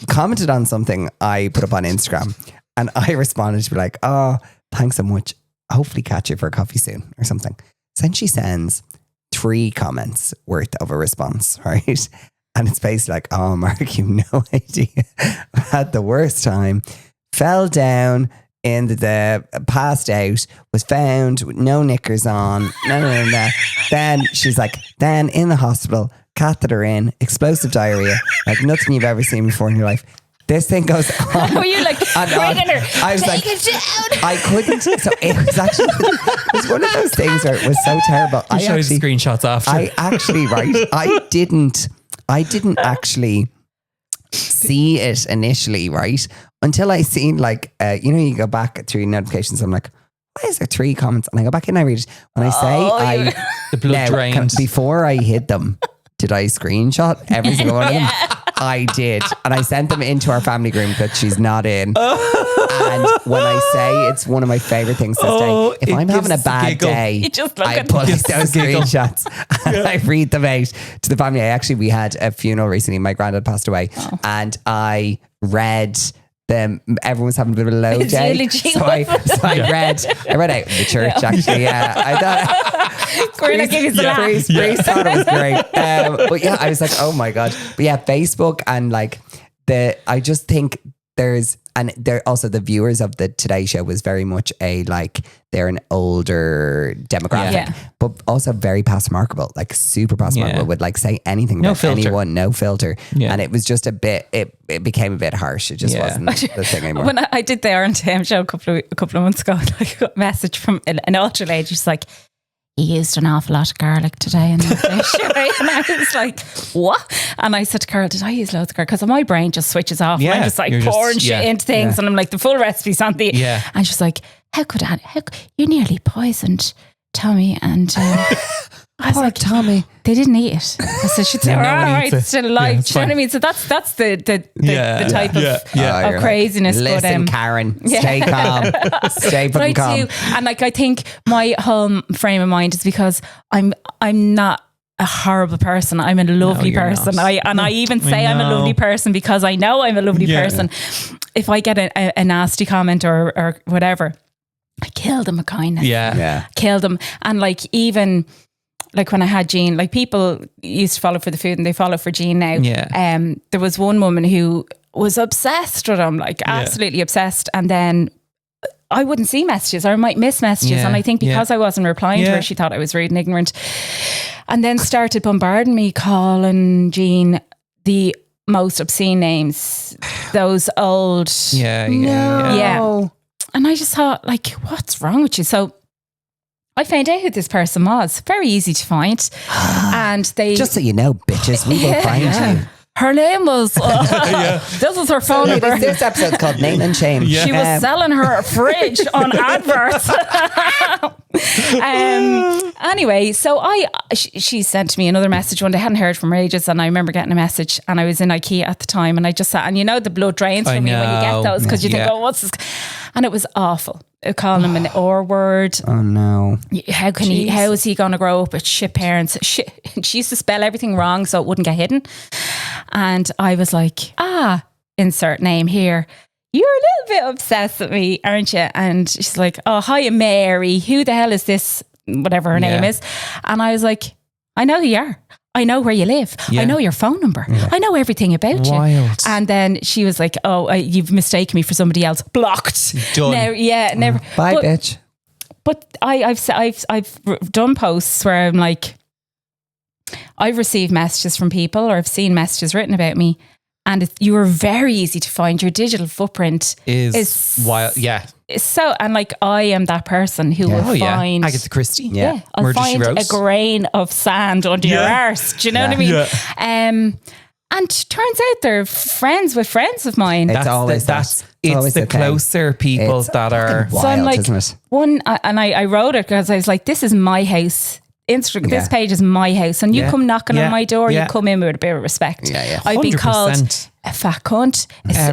commented on something I put up on Instagram, and I responded to be like, "Oh, thanks so much. Hopefully catch you for a coffee soon," or something. So then she sends 3 comments worth of a response, right? And it's basically like, "Oh, Mark, you've no idea. I had the worst time. Fell down in the passed out, was found with no knickers on. No. Then she's like, then in the hospital, catheter in, explosive diarrhea, like nothing you've ever seen before in your life." This thing goes on. Were you like, bringing her? I was Take like, it down. I couldn't. So it was actually, it was one of those things where it was so terrible. I showed you the screenshots after. I actually, right, I didn't actually see it initially, right? Until I seen like, you go back through notifications. I'm like, why is there 3 comments? And I go back in and I read it. When I say the blood drained. Before I hid them, did I screenshot every single one of them? I did. And I sent them into our family group that she's not in. And when I say it's one of my favorite things to say, if I'm having a bad day, You just look I at pull them. out those screenshots and I read them out to the family. We had a funeral recently. My granddad passed away and I read them. Everyone was having a bit of a low His day. eulogy. So I read out the church actually. Yeah. I thought Gorilla gave you the laugh. Grace thought it was great. But yeah, I was like, oh my God. But yeah, Facebook and like I just think they're also the viewers of the Today Show was very much they're an older demographic, but also very pass markable, like super pass markable, would like say anything about anyone, no filter. Yeah. And it was just a bit, it became a bit harsh. It just wasn't the thing anymore. When I did the Aaron Tam show a couple of months ago, I got a message from an older lady. She's like, "He used an awful lot of garlic today in the dish." Right? And I was like, what? And I said to Carl, did I use loads of garlic? Because my brain just switches off. Yeah, I'm just like pouring shit into things. And I'm like, the full recipe's on the... Yeah. And she's like, you nearly poisoned Tommy. And I was like, Tommy. They didn't eat it. I said, she'd say, all right, it's still alive. Yeah, Do you know what I mean? So that's the type of craziness. Listen, but, Karen, stay calm. Stay fucking calm. And like, I think my whole frame of mind is because I'm not a horrible person. I'm a lovely person. I even say I'm a lovely person because I know I'm a lovely person. If I get a nasty comment or whatever, I kill them with kindness. Yeah. Kill them. And like, even like when I had Jean, like people used to follow for the food and they follow for Jean now. Yeah. There was one woman who was obsessed with him, like absolutely obsessed. And then I wouldn't see messages or I might miss messages. And I think because I wasn't replying to her, she thought I was rude and ignorant. And then started bombarding me, calling Jean the most obscene names. Those old... Yeah. And I just thought, like, what's wrong with you? So I found out who this person was. Very easy to find. And they... Just so you know, bitches, we will find you. Her name was... This is her phone number. This episode's called Name and Shame. Yeah. She was selling her fridge on adverts. Anyway, so she sent me another message one day. I hadn't heard from her ages, and I remember getting a message, and I was in IKEA at the time, and I just sat, and you know the blood drains for me when you get those, because you think, oh, what's this? And it was awful. Calling him an R word. Oh no. How is he going to grow up with shit parents? She used to spell everything wrong so it wouldn't get hidden. And I was like, insert name here. You're a little bit obsessed with me, aren't you? And she's like, oh, hiya, Mary. Who the hell is this? Whatever her name is. And I was like, I know who you are. I know where you live. I know your phone number. I know everything about you. And then she was like, oh, you've mistaken me for somebody else. Blocked. Done. Never. Bye, bitch. But I've done posts where I'm like, I've received messages from people or I've seen messages written about me, and you are very easy to find. Your digital footprint is wild. Yeah. So, and like, I am that person who will find Agatha Christie. Yeah. I'll Murder, find a grain of sand under your arse. Do you know what I mean? Yeah. And turns out they're friends with friends of mine. It's always the closer people that are wild, so I'm like, isn't it? I wrote it because I was like, this is my house. This page is my house, and you come knocking on my door, you come in with a bit of respect. I've been called a fat cunt,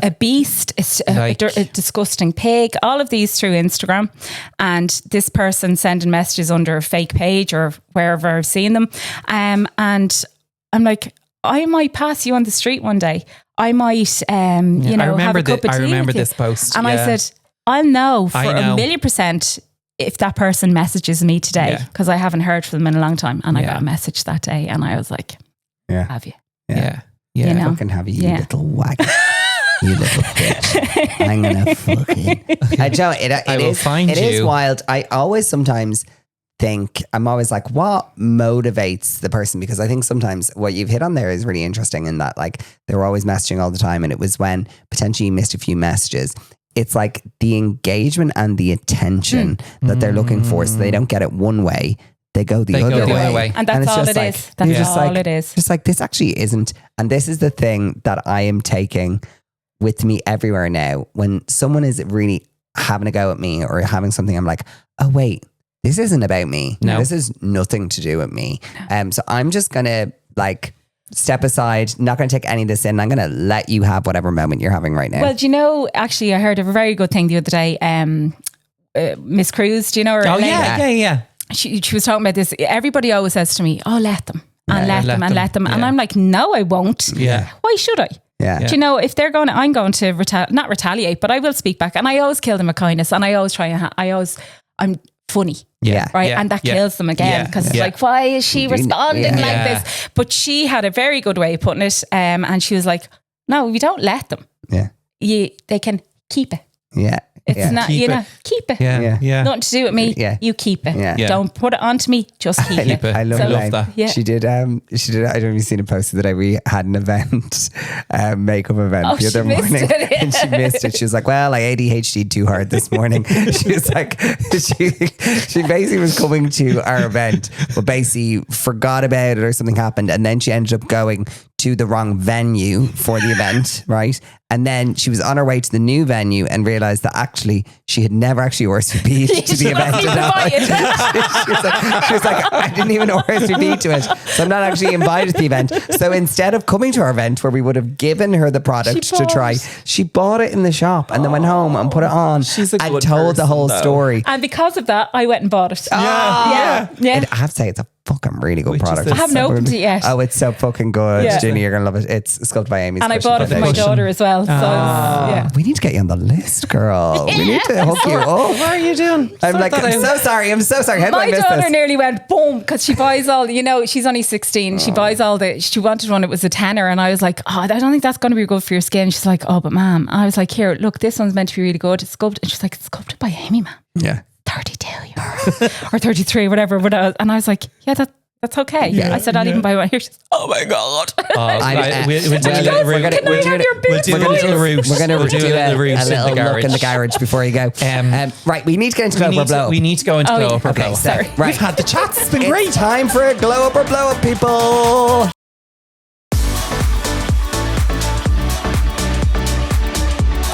a beast, a disgusting pig, all of these through Instagram. And this person sending messages under a fake page or wherever I've seen them. And I'm like, I might pass you on the street one day. I might, have a cup of tea. I remember with you. this post. And I said, I'll know for 1,000,000% if that person messages me today, because I haven't heard from them in a long time. And I got a message that day, and I was like, have you? Yeah. You know? Fucking have you, you little wag. You little bitch. I'm gonna fucking. Joe, it is wild. I always sometimes think, I'm always like, what motivates the person? Because I think sometimes what you've hit on there is really interesting in that, like, they were always messaging all the time, and it was when potentially you missed a few messages. It's like the engagement and the attention that they're looking for, so they don't get it one way. They go the other way. And that's all it is. That's all it is. Just like, this actually isn't. And this is the thing that I am taking with me everywhere now. When someone is really having a go at me or having something, I'm like, oh, wait, this isn't about me. No. This is nothing to do with me. So I'm just going to like step aside, not going to take any of this in. I'm going to let you have whatever moment you're having right now. Well, do you know, actually, I heard a very good thing the other day. Miss Cruz, do you know her? Oh, yeah. She was talking about this. Everybody always says to me, oh, let them. And let them. And I'm like, no, I won't. Yeah. Why should I? Yeah. Do you know, if they're going, I'm going to not retaliate, but I will speak back. And I always kill them with kindness. And I always try and I'm funny. Yeah. Right. And that kills them again. Because it's like, why is she responding like this? But she had a very good way of putting it. And she was like, no, we don't let them. Yeah. They can keep it. Yeah. It's not, keep it. Yeah. Nothing to do with me. Yeah. You keep it. Yeah. Don't put it onto me. Just keep it. I love that. Yeah. She did. I don't know if you've seen a post the other day. We had an event, makeup event the other morning, and she missed it. She was like, "Well, I ADHD'd too hard this morning." She was like, she basically was coming to our event, but basically forgot about it or something happened, and then she ended up going to the wrong venue for the event, right? And then she was on her way to the new venue and realised that actually she had never actually RSVP'd to the event. She was like, I didn't even RSVP to it. So I'm not actually invited to the event. So instead of coming to our event where we would have given her the product to try, she bought it in the shop and then went home and put it on and told the whole story. And because of that, I went and bought it. Yeah. And I have to say, it's a fucking really good product. I haven't opened it yet. Oh, it's so fucking good. Ginny, you're going to love it. It's sculpted by Amy. And I bought it for my daughter as well. So, we need to get you on the list, girl. We need to hook you up. What are you doing? I'm so sorry. I'm so sorry. How did I miss this? My daughter nearly went boom because she buys all, she's only 16. She buys she wanted one, it was a tenner. And I was like, I don't think that's going to be good for your skin. She's like, oh, but ma'am. I was like, here, look, this one's meant to be really good. It's sculpted. And she's like, it's sculpted by Amy, ma'am. Yeah. 32 euros or 33, whatever. And I was like, yeah, that's okay. Yeah. I said, I'll even buy one here. She says, oh my God. We're going to do a little look in the garage before you go. Right, we need to get into glow up or blow up. We need to go into glow up or blow up. Sorry. Right. We've had the chats. It's been great. Time for a glow up or blow up, people.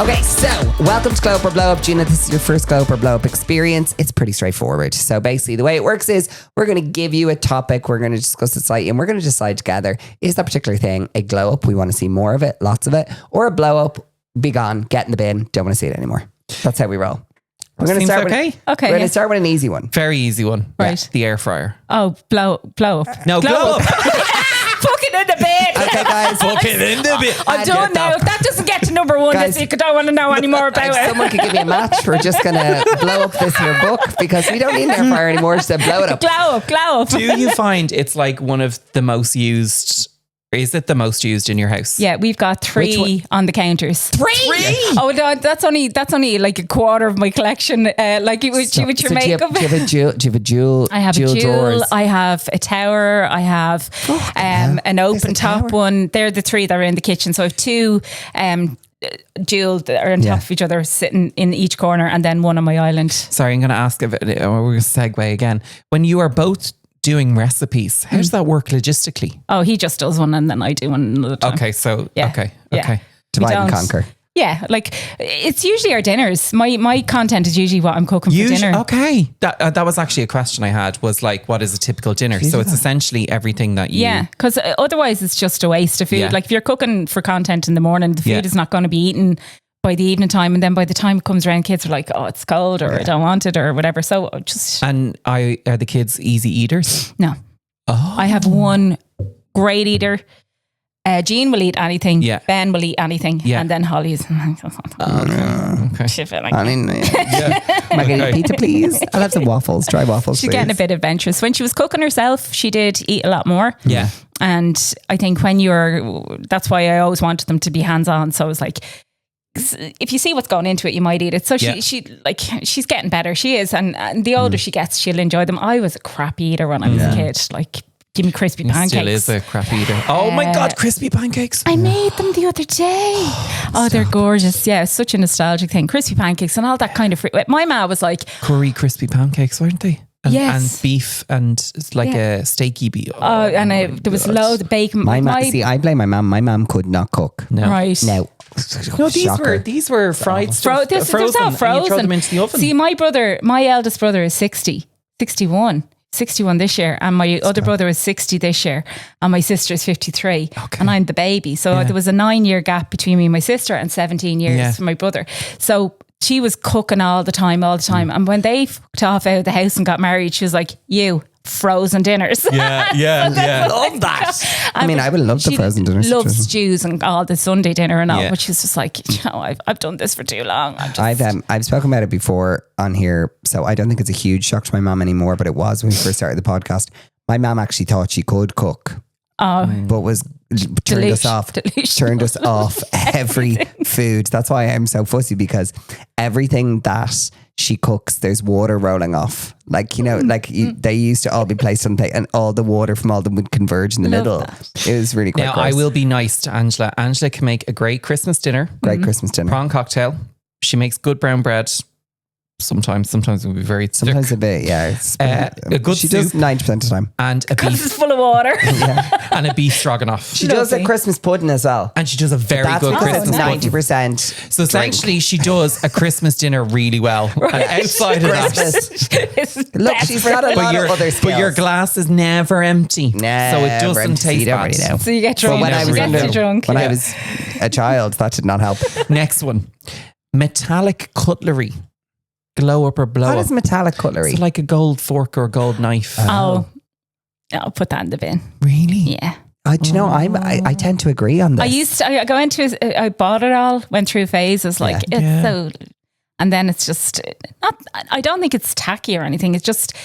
Okay, so welcome to Glow Up or Blow Up. Gina, this is your first Glow Up or Blow Up experience. It's pretty straightforward. So basically the way it works is we're going to give you a topic, we're going to discuss it slightly, and we're going to decide together, is that particular thing a glow up, we want to see more of it, lots of it, or a blow up, be gone, get in the bin, don't want to see it anymore. That's how we roll. We're going to start we're going to start with an easy one. Very easy one. Right. Yeah, the air fryer. Oh, blow up. No, glow up. Fucking in the bin. Okay, guys. Fucking in the bin. I'm done now. If that doesn't get to number one, guys, I don't want to know any more about it. Someone could give me a match. We're just going to blow up this here book because we don't need an air fryer anymore. So blow it up. Glow up. Do you find it's like one of the most used? Is it the most used in your house? Yeah, we've got 3 on the counters. 3? Oh no, that's only like a quarter of my collection. Like with your makeup. Do you have a jewel? I have a jewel. Drawers? I have a tower. I have an open top one. They're the 3 that are in the kitchen. So I have 2 jeweled that are on top of each other, sitting in each corner, and then one on my island. Sorry, I'm going to ask we're going to segue again. When you are both doing recipes, how does that work logistically? Oh, he just does one and then I do one another time. Okay, so okay. Divide and conquer. Yeah, like it's usually our dinners. My content is usually what I'm cooking for dinner. Okay, that was actually a question I had. Was like, what is a typical dinner? So it's essentially everything that you. Yeah, because otherwise it's just a waste of food. Yeah. Like if you're cooking for content in the morning, the food is not going to be eaten by the evening time, and then by the time it comes around, kids are like, "Oh, it's cold," or "I don't want it," or whatever. So just. And are the kids easy eaters? No. Oh. I have one great eater. Jean will eat anything. Yeah. Ben will eat anything. Yeah. And then Holly's. Okay. I mean, margarita pizza, please. I'll have some waffles, dry waffles. She's please. getting a bit adventurous. When she was cooking herself, she did eat a lot more. Yeah. And I think that's why I always wanted them to be hands-on. So I was like, if you see what's going into it, you might eat it. So she's getting better. She is. And the older she gets, she'll enjoy them. I was a crap eater when I was a kid. Like, give me crispy pancakes. Still is a crap eater. Oh my God, crispy pancakes. I made them the other day. Oh, they're gorgeous. Yeah, such a nostalgic thing. Crispy pancakes and all that kind of fruit. My ma was like... Curry crispy pancakes, weren't they? Yes. And beef and it's like a steaky beef. Oh, and there was loads of bacon. I blame my mum. My mum could not cook. No. Right. No. No, these were fried stuff. They're all frozen. frozen. And you throw them into the oven. See, my eldest brother is 61 this year, and my other brother is 60 this year, and my sister is 53, and I'm the baby. So there was a 9-year gap between me and my sister, and 17 years for my brother. So she was cooking all the time. And when they fucked off out of the house and got married, she was like, frozen dinners. Yeah. Love that. I mean, I would love the frozen dinner. Loves stews and all the Sunday dinner and all, but she's just like, I've done this for too long. I've spoken about it before on here, so I don't think it's a huge shock to my mum anymore, but it was when we first started the podcast. My mum actually thought she could cook, but was turned us off every food. That's why I'm so fussy, because everything that she cooks, there's water rolling off. Like, they used to all be placed on the plate, and all the water from all of them would converge in the middle. It was really quite Now, gross. I will be nice to Angela. Angela can make a great Christmas dinner. Christmas dinner. Prawn cocktail. She makes good brown bread. Sometimes it will be very thick. Sometimes a bit, yeah. A good she soup. does 90% of the time. And a Because beef. it's full of water. And a beef stroganoff. She does a Christmas pudding as well. And she does a very good Christmas pudding. 90%. So essentially, she does a Christmas dinner really well. And outside of that, Look, she's got a lot of other skills. But your glass is never empty. So it doesn't taste bad. So you get drunk. When I was a child, that did not help. Next one. Metallic cutlery. Glow up or blow up. What is metallic cutlery? It's like a gold fork or a gold knife. I'll put that in the bin. Really? Yeah. Do you know, I tend to agree on this. I bought it all, went through phases, so, and then it's just I don't think it's tacky or anything. It's just,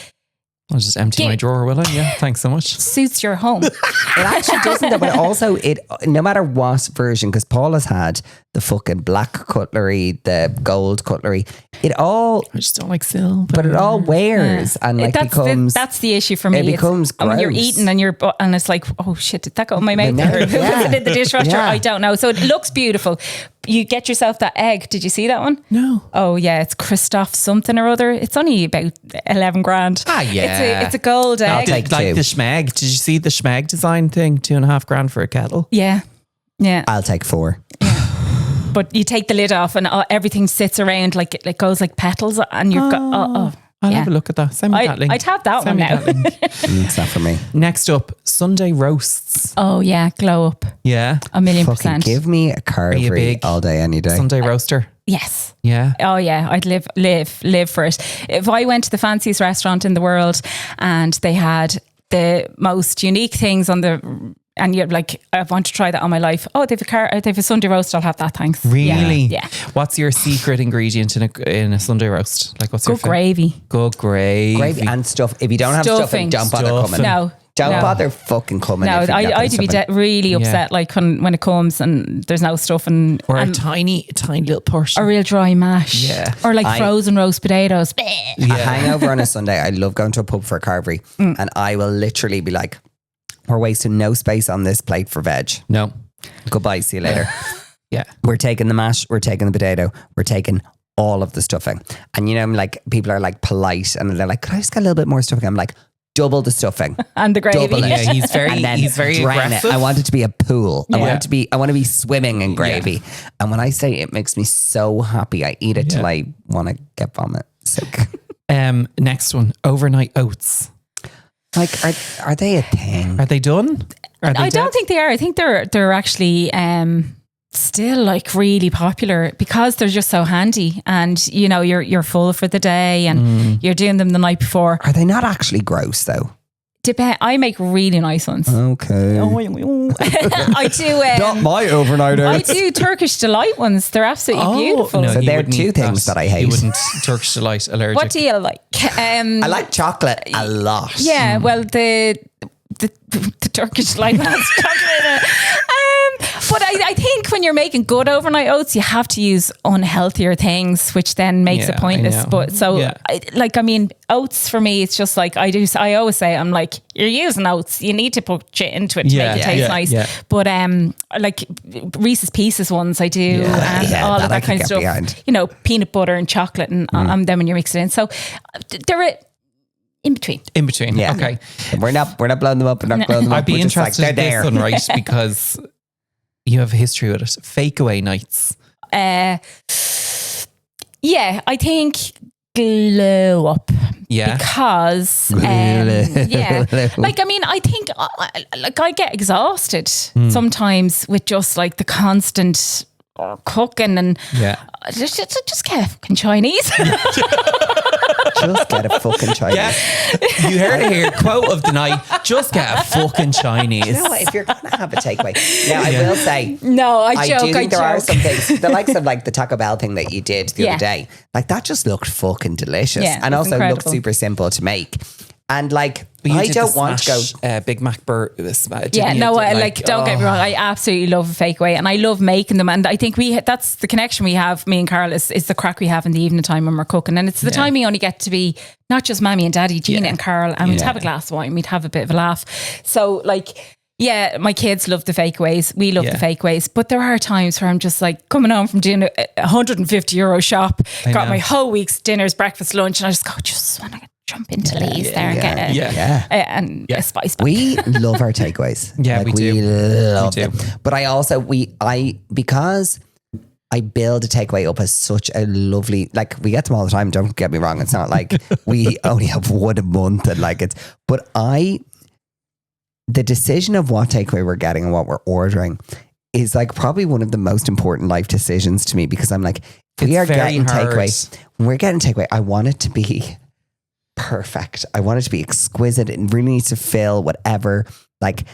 I'll just empty my drawer, will I? Yeah, thanks so much. Suits your home. It actually doesn't, though, but also no matter what version, because Paul has had the fucking black cutlery, the gold cutlery, I just don't like silver. But it all wears and becomes. That's the issue for me. It becomes gross. When you're eating and it's like, oh shit, did that go in my mouth? Or was it in the dishwasher? Yeah. I don't know. So it looks beautiful. You get yourself that egg. Did you see that one? No. Oh yeah, it's Christoph something or other. It's only about 11 grand. Ah yeah, it's a gold egg. take like two. the schmeg. Did you see the schmeg design thing? 2.5 grand for a kettle. Yeah. I'll take 4. But you take the lid off and everything sits around like it goes like petals, and you've got. I'll have a look at that. Send me that link. I'd have that Send one me now. that link. It's not for me. Next up, Sunday roasts. Oh yeah, glow up. Yeah, 1,000,000%. Give me a carvery big all day, any day. Sunday roaster. Yes. Yeah. Oh yeah, I'd live for it. If I went to the fanciest restaurant in the world and they had the most unique things on the, and you're like, I want to try that on my life. Oh, they've a Sunday roast. I'll have that. Thanks. Really? Yeah. What's your secret ingredient in a Sunday roast? Like, what's your gravy? Good gravy. Gravy and stuff. If you don't have stuffing, don't bother coming. No. Don't bother fucking coming. No, I'd be really upset like when it comes and there's no stuffing. Or a tiny little portion. A real dry mash. Yeah. Or like frozen roast potatoes. A hangover on a Sunday. I love going to a pub for a carvery and I will literally be like, we're wasting no space on this plate for veg. No. Goodbye. See you later. Yeah. We're taking the mash. We're taking the potato. We're taking all of the stuffing. And I'm like, people are like polite and they're like, could I just get a little bit more stuffing? I'm like, double the stuffing. And the gravy. Double it. Yeah, he's very aggressive. I want it to be a pool. I want to be swimming in gravy. Yeah. And when I say it makes me so happy, I eat it till I want to get vomit sick. Next one, overnight oats. Like, are they a thing? Are they done? I don't think they are. I think they're actually still like really popular because they're just so handy, and you're full for the day, and you're doing them the night before. Are they not actually gross though? I make really nice ones. Okay. I do. Not my overnight I oats. do Turkish delight ones. They're absolutely beautiful. No, So you there are wouldn't two eat things that I hate. You wouldn't Turkish delight allergic. What do you like? I like chocolate a lot. Yeah, well, the Turkish delight has chocolate in it. But I think when you're making good overnight oats, you have to use unhealthier things, which then makes it pointless. But I mean, oats for me, it's just like I always say, I'm like, you're using oats, you need to put shit into it to make it taste nice. Yeah. But like Reese's Pieces ones, I do, and all of that kind of stuff. Behind. You know, peanut butter and chocolate, and then when you mix it in, so they're in between. Yeah. Okay. We're not blowing them up. We're not blowing them up. I'd be interested in this one, right? Because you have a history with it. Fake away nights. Yeah, I think glow up. Yeah. Because, like, I mean, I think, like, I get exhausted sometimes with just like the constant cooking and just get fucking Chinese. Just get a fucking Chinese. Yeah. You heard it here. Quote of the night. Just get a fucking Chinese. You know what? If you're going to have a takeaway. Now, I will say. No, I joke. do think there are some things. The likes of like the Taco Bell thing that you did the other day. Like that just looked fucking delicious. And also incredible. looked super simple to make. And like, I don't want to go Big Mac burger. Don't get me wrong. I absolutely love a fake away, and I love making them. And I think that's the connection we have. Me and Carl is the crack we have in the evening time when we're cooking, and it's the time we only get to be not just Mammy and Daddy, Gina and Carl, and we'd have a glass of wine, we'd have a bit of a laugh. So like. Yeah, my kids love the fakeaways. We love the fakeaways. But there are times where I'm just like coming home from doing a €150 shop, got my whole week's dinners, breakfast, lunch, and I just go, just want to jump into Lee's there and get a spice bag. We love our takeaways. Yeah, we do. We love them. But I also, because I build a takeaway up as such a lovely, like we get them all the time, don't get me wrong. It's not like we only have one a month and like but the decision of what takeaway we're getting and what we're ordering is like probably one of the most important life decisions to me, because I'm like, if we are getting takeaway, when we're getting takeaway, I want it to be perfect. I want it to be exquisite. It really needs to fill whatever like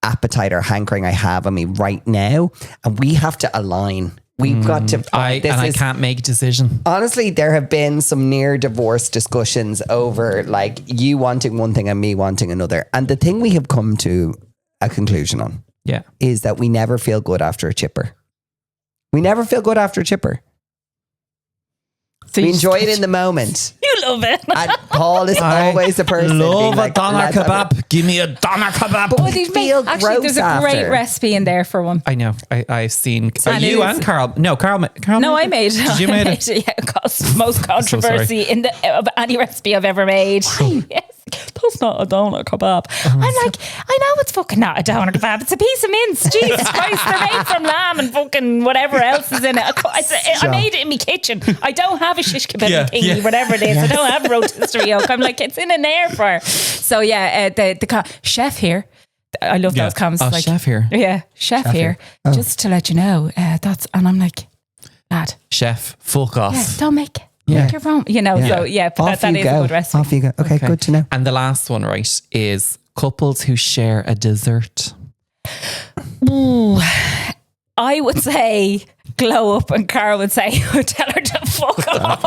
appetite or hankering I have on me right now. And we have to align. We've got to. I can't make a decision. Honestly, there have been some near divorce discussions over like you wanting one thing and me wanting another. And the thing we have come to a conclusion on is that we never feel good after a chipper. We never feel good after a chipper. So we enjoy it in the moment. You love it. And Paul is always the person. Love a doner kebab. Give me a doner kebab. But we feel gross actually, there's a great after. recipe in there for one. I know. I've seen. So you and Carl. No, Carl. No, I made it. Did you made it? Yeah, it caused most controversy of any recipe I've ever made. Yes. That's not a doner kebab. I'm like, I know it's fucking not a doner kebab. It's a piece of mince. Jesus Christ, they're made from lamb and fucking whatever else is in it. I made it in my kitchen. I don't have a shish kebab thingy, whatever it is. I don't have rotisserie yolk. I'm like, it's in an air fryer. So yeah, the chef here. I love those comments. Oh, like, chef here. Yeah, chef here. Oh. Just to let you know, and I'm like, lad. Chef, fuck off. Yeah, don't make your own. You know, so yeah, that is a good recipe. Off you go. Okay, good to know. And the last one, right, is couples who share a dessert. Ooh, I would say glow up, and Carl would say, tell her to fuck off.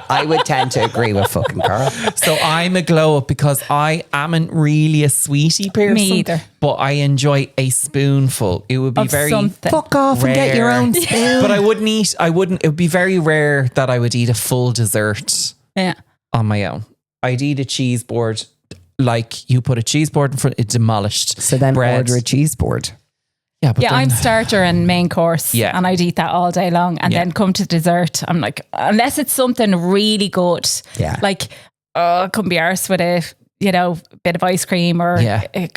I would tend to agree with fucking Carl. So I'm a glow up because I amn't really a sweetie person. Me either. But I enjoy a spoonful. It would be very something. Fuck off rare. and get your own spoon. But I wouldn't, it would be very rare that I would eat a full dessert on my own. I'd eat a cheese board. Like you put a cheese board in front, it's demolished. So then order a cheese board. Yeah, but I'm starter and main course, and I'd eat that all day long, and then come to dessert. I'm like, unless it's something really good, like I couldn't be arsed with a bit of ice cream or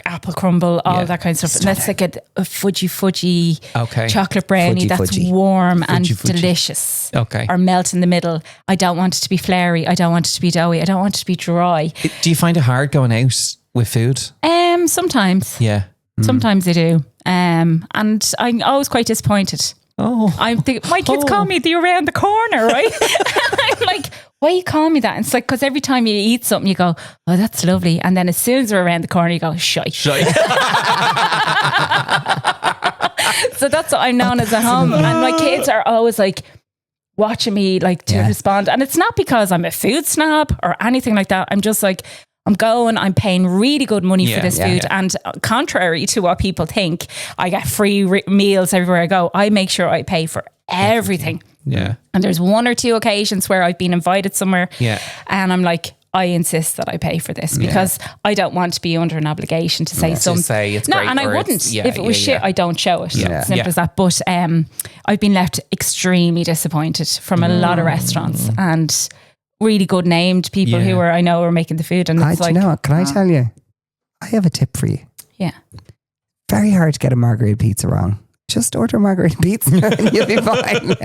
apple crumble, all that kind of stuff. Unless like a fudgy chocolate brownie that's warm and delicious, or melt in the middle. I don't want it to be flary. I don't want it to be doughy. I don't want it to be dry. Do you find it hard going out with food? Sometimes. Yeah. Sometimes I do. And I'm always quite disappointed. Oh, my kids call me the around the corner, right? I'm like, why are you calling me that? And it's like, because every time you eat something, you go, oh, that's lovely. And then as soon as we're around the corner, you go, shite. So that's what I'm known as at home. And my kids are always like watching me like to respond. And it's not because I'm a food snob or anything like that. I'm just like, I'm paying really good money for this food. And contrary to what people think, I get free meals everywhere I go. I make sure I pay for everything. Yeah. And there's one or two occasions where I've been invited somewhere and I'm like, I insist that I pay for this because I don't want to be under an obligation to say something. To say it's great, and I wouldn't. If it was shit, I don't show it. Simple as that. But I've been left extremely disappointed from a lot of restaurants and really good named people who I know are making the food. And it's like, you know what? Can I tell you? I have a tip for you. Yeah. Very hard to get a margherita pizza wrong. Just order margherita pizza and you'll be fine.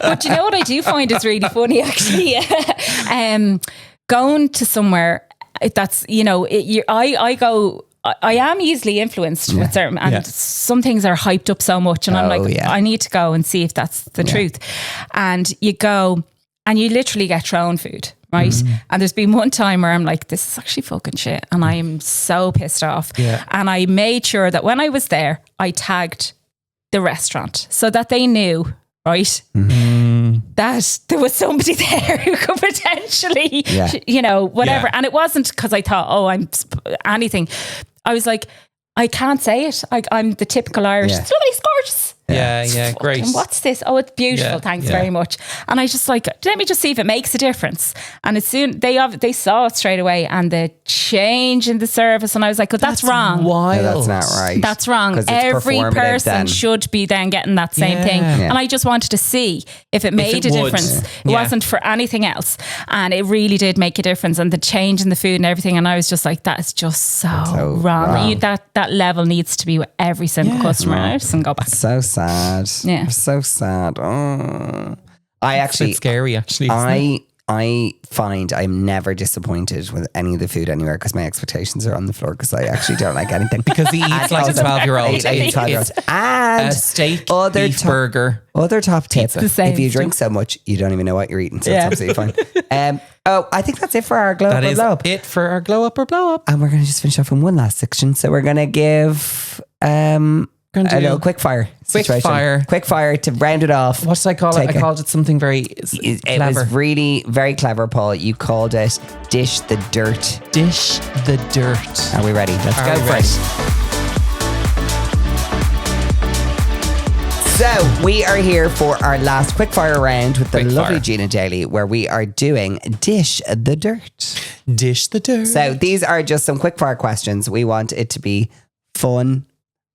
But you know what I do find is really funny, actually? Going to somewhere that's, you know, I am easily influenced with certain, and some things are hyped up so much, and I'm like, I need to go and see if that's the truth. And you go and you literally get thrown food, right? And there's been one time where I'm like, this is actually fucking shit, and I am so pissed off. And I made sure that when I was there, I tagged the restaurant so that they knew, right, that there was somebody there who could potentially, you know, whatever. And it wasn't because I thought, oh, I'm anything. I was like, I can't say it. I'm the typical Irish. It's lovely, it's gorgeous. Yeah, great. And what's this? Oh, it's beautiful. Thanks very much. And I just like, let me just see if it makes a difference. And as soon they saw it straight away, and the change in the service, and I was like, oh, that's wrong. Wild. No, that's not right. That's wrong. Every person should be then getting that same thing. And I just wanted to see if it made a difference. It wasn't for anything else. And it really did make a difference. And the change in the food and everything. And I was just like, that is just so wrong. That level needs to be with every single customer. I just didn't go back. So sad. Yeah. So sad. Oh. It's a bit scary, actually. I find I'm never disappointed with any of the food anywhere because my expectations are on the floor because I actually don't like anything. Because he eats like a 12-year-old. And a steak, beef burger. Other top tip. If you drink stuff. so much, you don't even know what you're eating. So it's absolutely fine. I think that's it for our glow up or blow up. That is it for our glow up or blow up. And we're going to just finish off in one last section. So we're going to give... a little quick fire situation. Quick fire to round it off. What did I call it? I called it something very clever. It was really very clever, Paul. You called it Dish the Dirt. Dish the Dirt. Are we ready? Let's go for it. So we are here for our last quick fire round with the lovely Gina Daly, where we are doing Dish the Dirt. Dish the Dirt. So these are just some quick fire questions. We want it to be fun.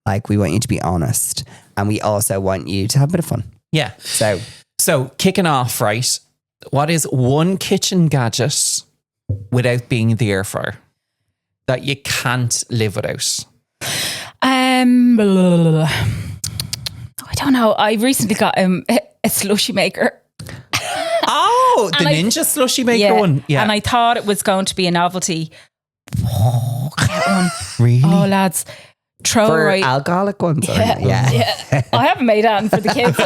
Like, we want you to be honest, and we also want you to have a bit of fun. Yeah. So kicking off, right? What is one kitchen gadget without being the air fryer that you can't live without? I don't know. I recently got a slushy maker. Oh, the Ninja slushy maker one. Yeah. And I thought it was going to be a novelty. Get one. Really? Oh, lads. For alcoholic ones? Yeah. I haven't made that for the kids.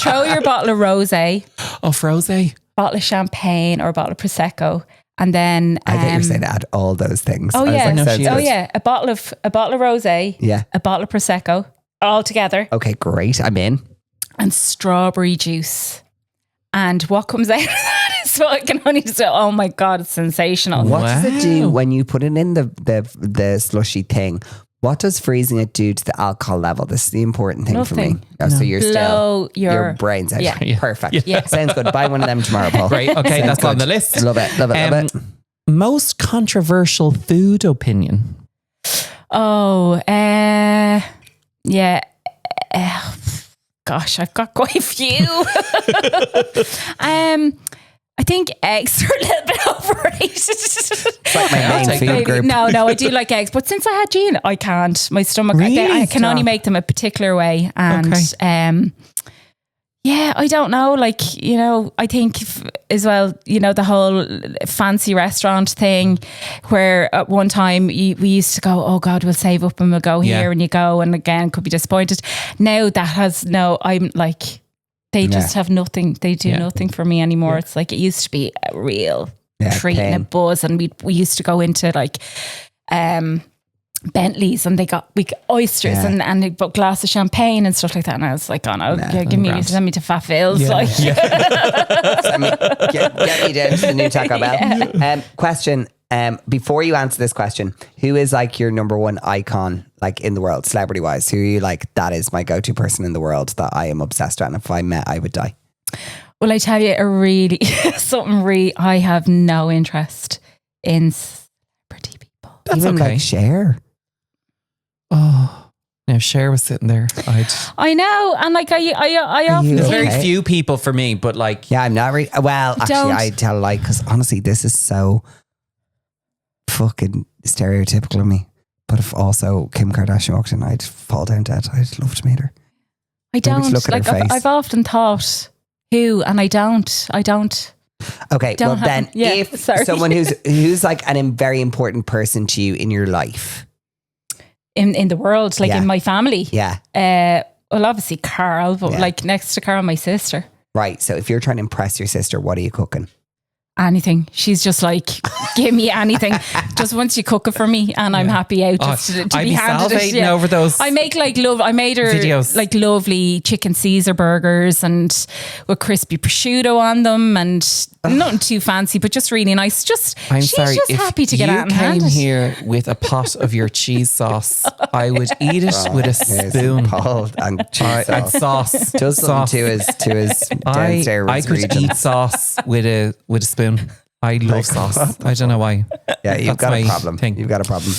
Throw your bottle of rosé. Oh, for rosé. Bottle of champagne or a bottle of Prosecco. And then... I thought you were saying add all those things. Oh, yeah. A bottle of rosé. Yeah. A bottle of Prosecco. All together. Okay, great. I'm in. And strawberry juice. And what comes out of that is what I can only say, oh my God, it's sensational. What does it do when you put it in the slushy thing? What does freezing it do to the alcohol level? This is the important thing for me. Oh, so you're still, your brain's out. Yeah. Perfect. Yeah. Sounds good. Buy one of them tomorrow, Paul. Great. Okay, that's on the list. Love it. Most controversial food opinion? Oh, yeah. Gosh, I've got quite a few. I think eggs are a little bit overrated. It's like my main food group. No, I do like eggs, but since I had Gina, I can't. My stomach, really? I can only make them a particular way, and yeah, I don't know. Like, you know, I think as well, you know, the whole fancy restaurant thing where at one time we used to go, oh God, we'll save up and we'll go here, and you go and again could be disappointed. Now that has I'm like, they just have nothing. They do nothing for me anymore. It's like it used to be a real treat and a buzz, and we used to go into like Bentleys, and we got oysters and a glass of champagne and stuff like that. And I was like, oh no, send me to Fat Phil's. Get me down to the new Taco Bell. Question. Before you answer this question, who is like your number one icon, like in the world, celebrity wise? Who are you like, that is my go-to person in the world that I am obsessed with, and if I met, I would die? Well, I tell you, I have no interest in celebrity people. That's even okay. Like Cher. Oh, now Cher was sitting there. I know, and like I often there's very few people for me, but like I'm not really. Well, actually, I tell a lie, because honestly, this is so fucking stereotypical of me. But if also Kim Kardashian walked in, I'd fall down dead. I'd love to meet her. I don't look at her face. I've often thought who, and I don't. Okay, well then, if someone who's like a very important person to you in your life. In the world, like in my family. Yeah. Well, obviously Carl, but like next to Carl, my sister. Right. So if you're trying to impress your sister, what are you cooking? Anything. She's just like, give me anything. Just once you cook it for me, and I'm happy out just to be handed it. Yeah. Over those. I made her videos. Like lovely chicken Caesar burgers and with crispy prosciutto on them, and nothing too fancy, but just really nice. She's just happy to get out and hand it. You came here with a pot of your cheese sauce, I would eat it with a spoon. And cheese sauce. Just something to his downstairs I could eat sauce with a spoon. I love sauce. I don't know why. Yeah, you've got a problem. You've got a problem.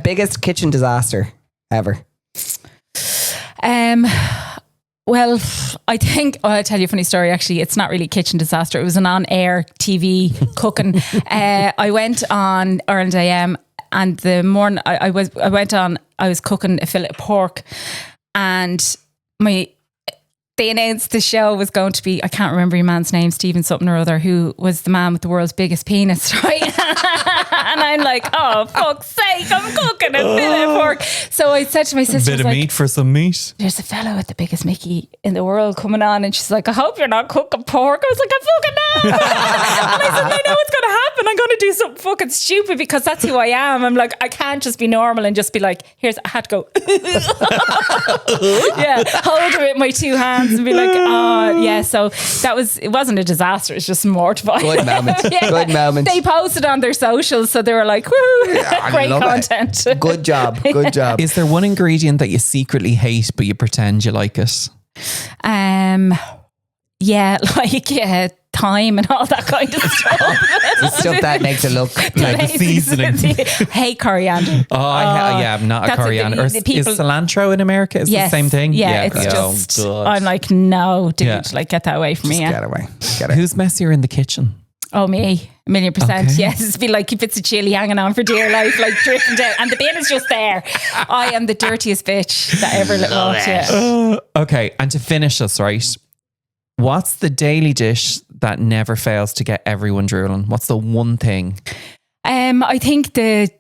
Biggest kitchen disaster ever? Well, I think I'll tell you a funny story. Actually, it's not really a kitchen disaster. It was an on-air TV cooking. I went on Ireland AM, and the morning I was cooking a fillet of pork, and they announced the show was going to be, I can't remember your man's name, Stephen something or other, who was the man with the world's biggest penis, right? And I'm like, oh, fuck's sake, I'm cooking a fillet of pork. So I said to my sister, bit of meat for some meat. There's a fellow with the biggest Mickey in the world coming on, and she's like, I hope you're not cooking pork. I was like, I fucking am. And I said, I know what's going to happen. I'm going to do something fucking stupid, because that's who I am. I'm like, I can't just be normal and just be like, I had to go, hold it with my two hands and be like, so it wasn't a disaster, it's just mortifying. Good moment. Good moment. They posted on their socials, so they were like, woo, great content. Good job. Is there one ingredient that you secretly hate but you pretend you like it? Thyme and all that kind of stuff. The stuff that makes it look like the seasoning. Hey, coriander. I'm not a coriander. Is cilantro in America? Is it the same thing? Yeah, it's just, I'm like, no, dude, like get that away from me. Get away. Who's messier in the kitchen? Oh, me. 1,000,000%. Okay. Yes, it'd be like if it's a chili hanging on for dear life, like drifting down, and the bin is just there. I am the dirtiest bitch that ever lived. Okay, and to finish us, right? What's the daily dish that never fails to get everyone drooling? What's the one thing? I think the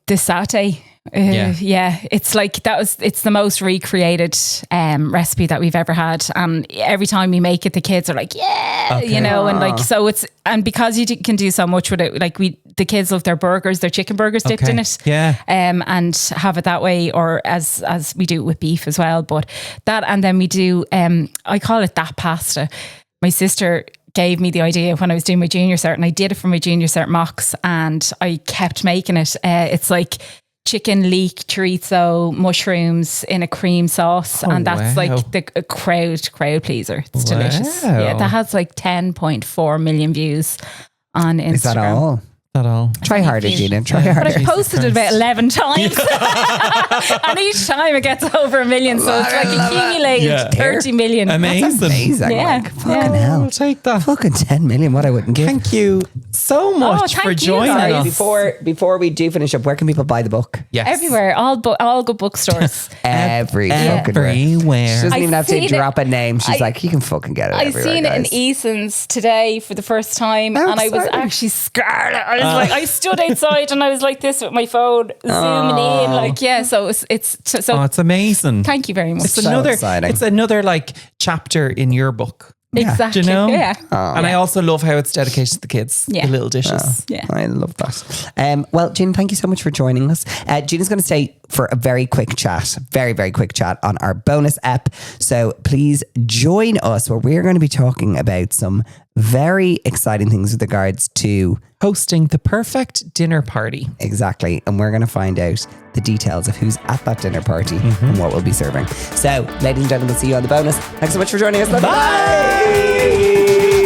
satay. It's like it's the most recreated recipe that we've ever had, and every time we make it, the kids are like, and like, so it's, and because you can do so much with it, like the kids love their chicken burgers dipped in it, and have it that way, or as we do it with beef as well. But that, and then we do I call it that pasta. My sister gave me the idea when I was doing my junior cert, and I did it for my junior cert mocks, and I kept making it. It's like chicken leek chorizo mushrooms in a cream sauce, and that's like the crowd pleaser. It's delicious. Yeah, that has like 10.4 million views on Instagram. Is that all? Try harder, Gina. Try harder. But I've posted it about 11 times. And each time it gets over 1 million. So it's like accumulated 30 million. Amazing. That's amazing. Yeah. Like, fucking hell. I'll take that. Fucking 10 million. What I wouldn't give. Thank you so much for joining us. Before we do finish up, where can people buy the book? Yes. Everywhere. All good bookstores. Everywhere. She doesn't even have to drop a name. She's like, you can fucking get it everywhere. I seen it in Eason's today for the first time. And I was actually scared. I like, I stood outside and I was like this with my phone, zooming in. Like, yeah, so it's amazing. Thank you very much. It's another exciting. It's another like chapter in your book. Exactly. Do you know? Yeah. And I also love how it's dedicated to the kids. The little dishes. Yeah. I love that. Well, Gina, thank you so much for joining us. Gina's going to stay for a very quick chat, very, very quick chat on our bonus app. So please join us where we're going to be talking about some very exciting things with regards to hosting the perfect dinner party. Exactly. And we're going to find out the details of who's at that dinner party and what we'll be serving. So, ladies and gentlemen, we'll see you on the bonus. Thanks so much for joining us. Bye.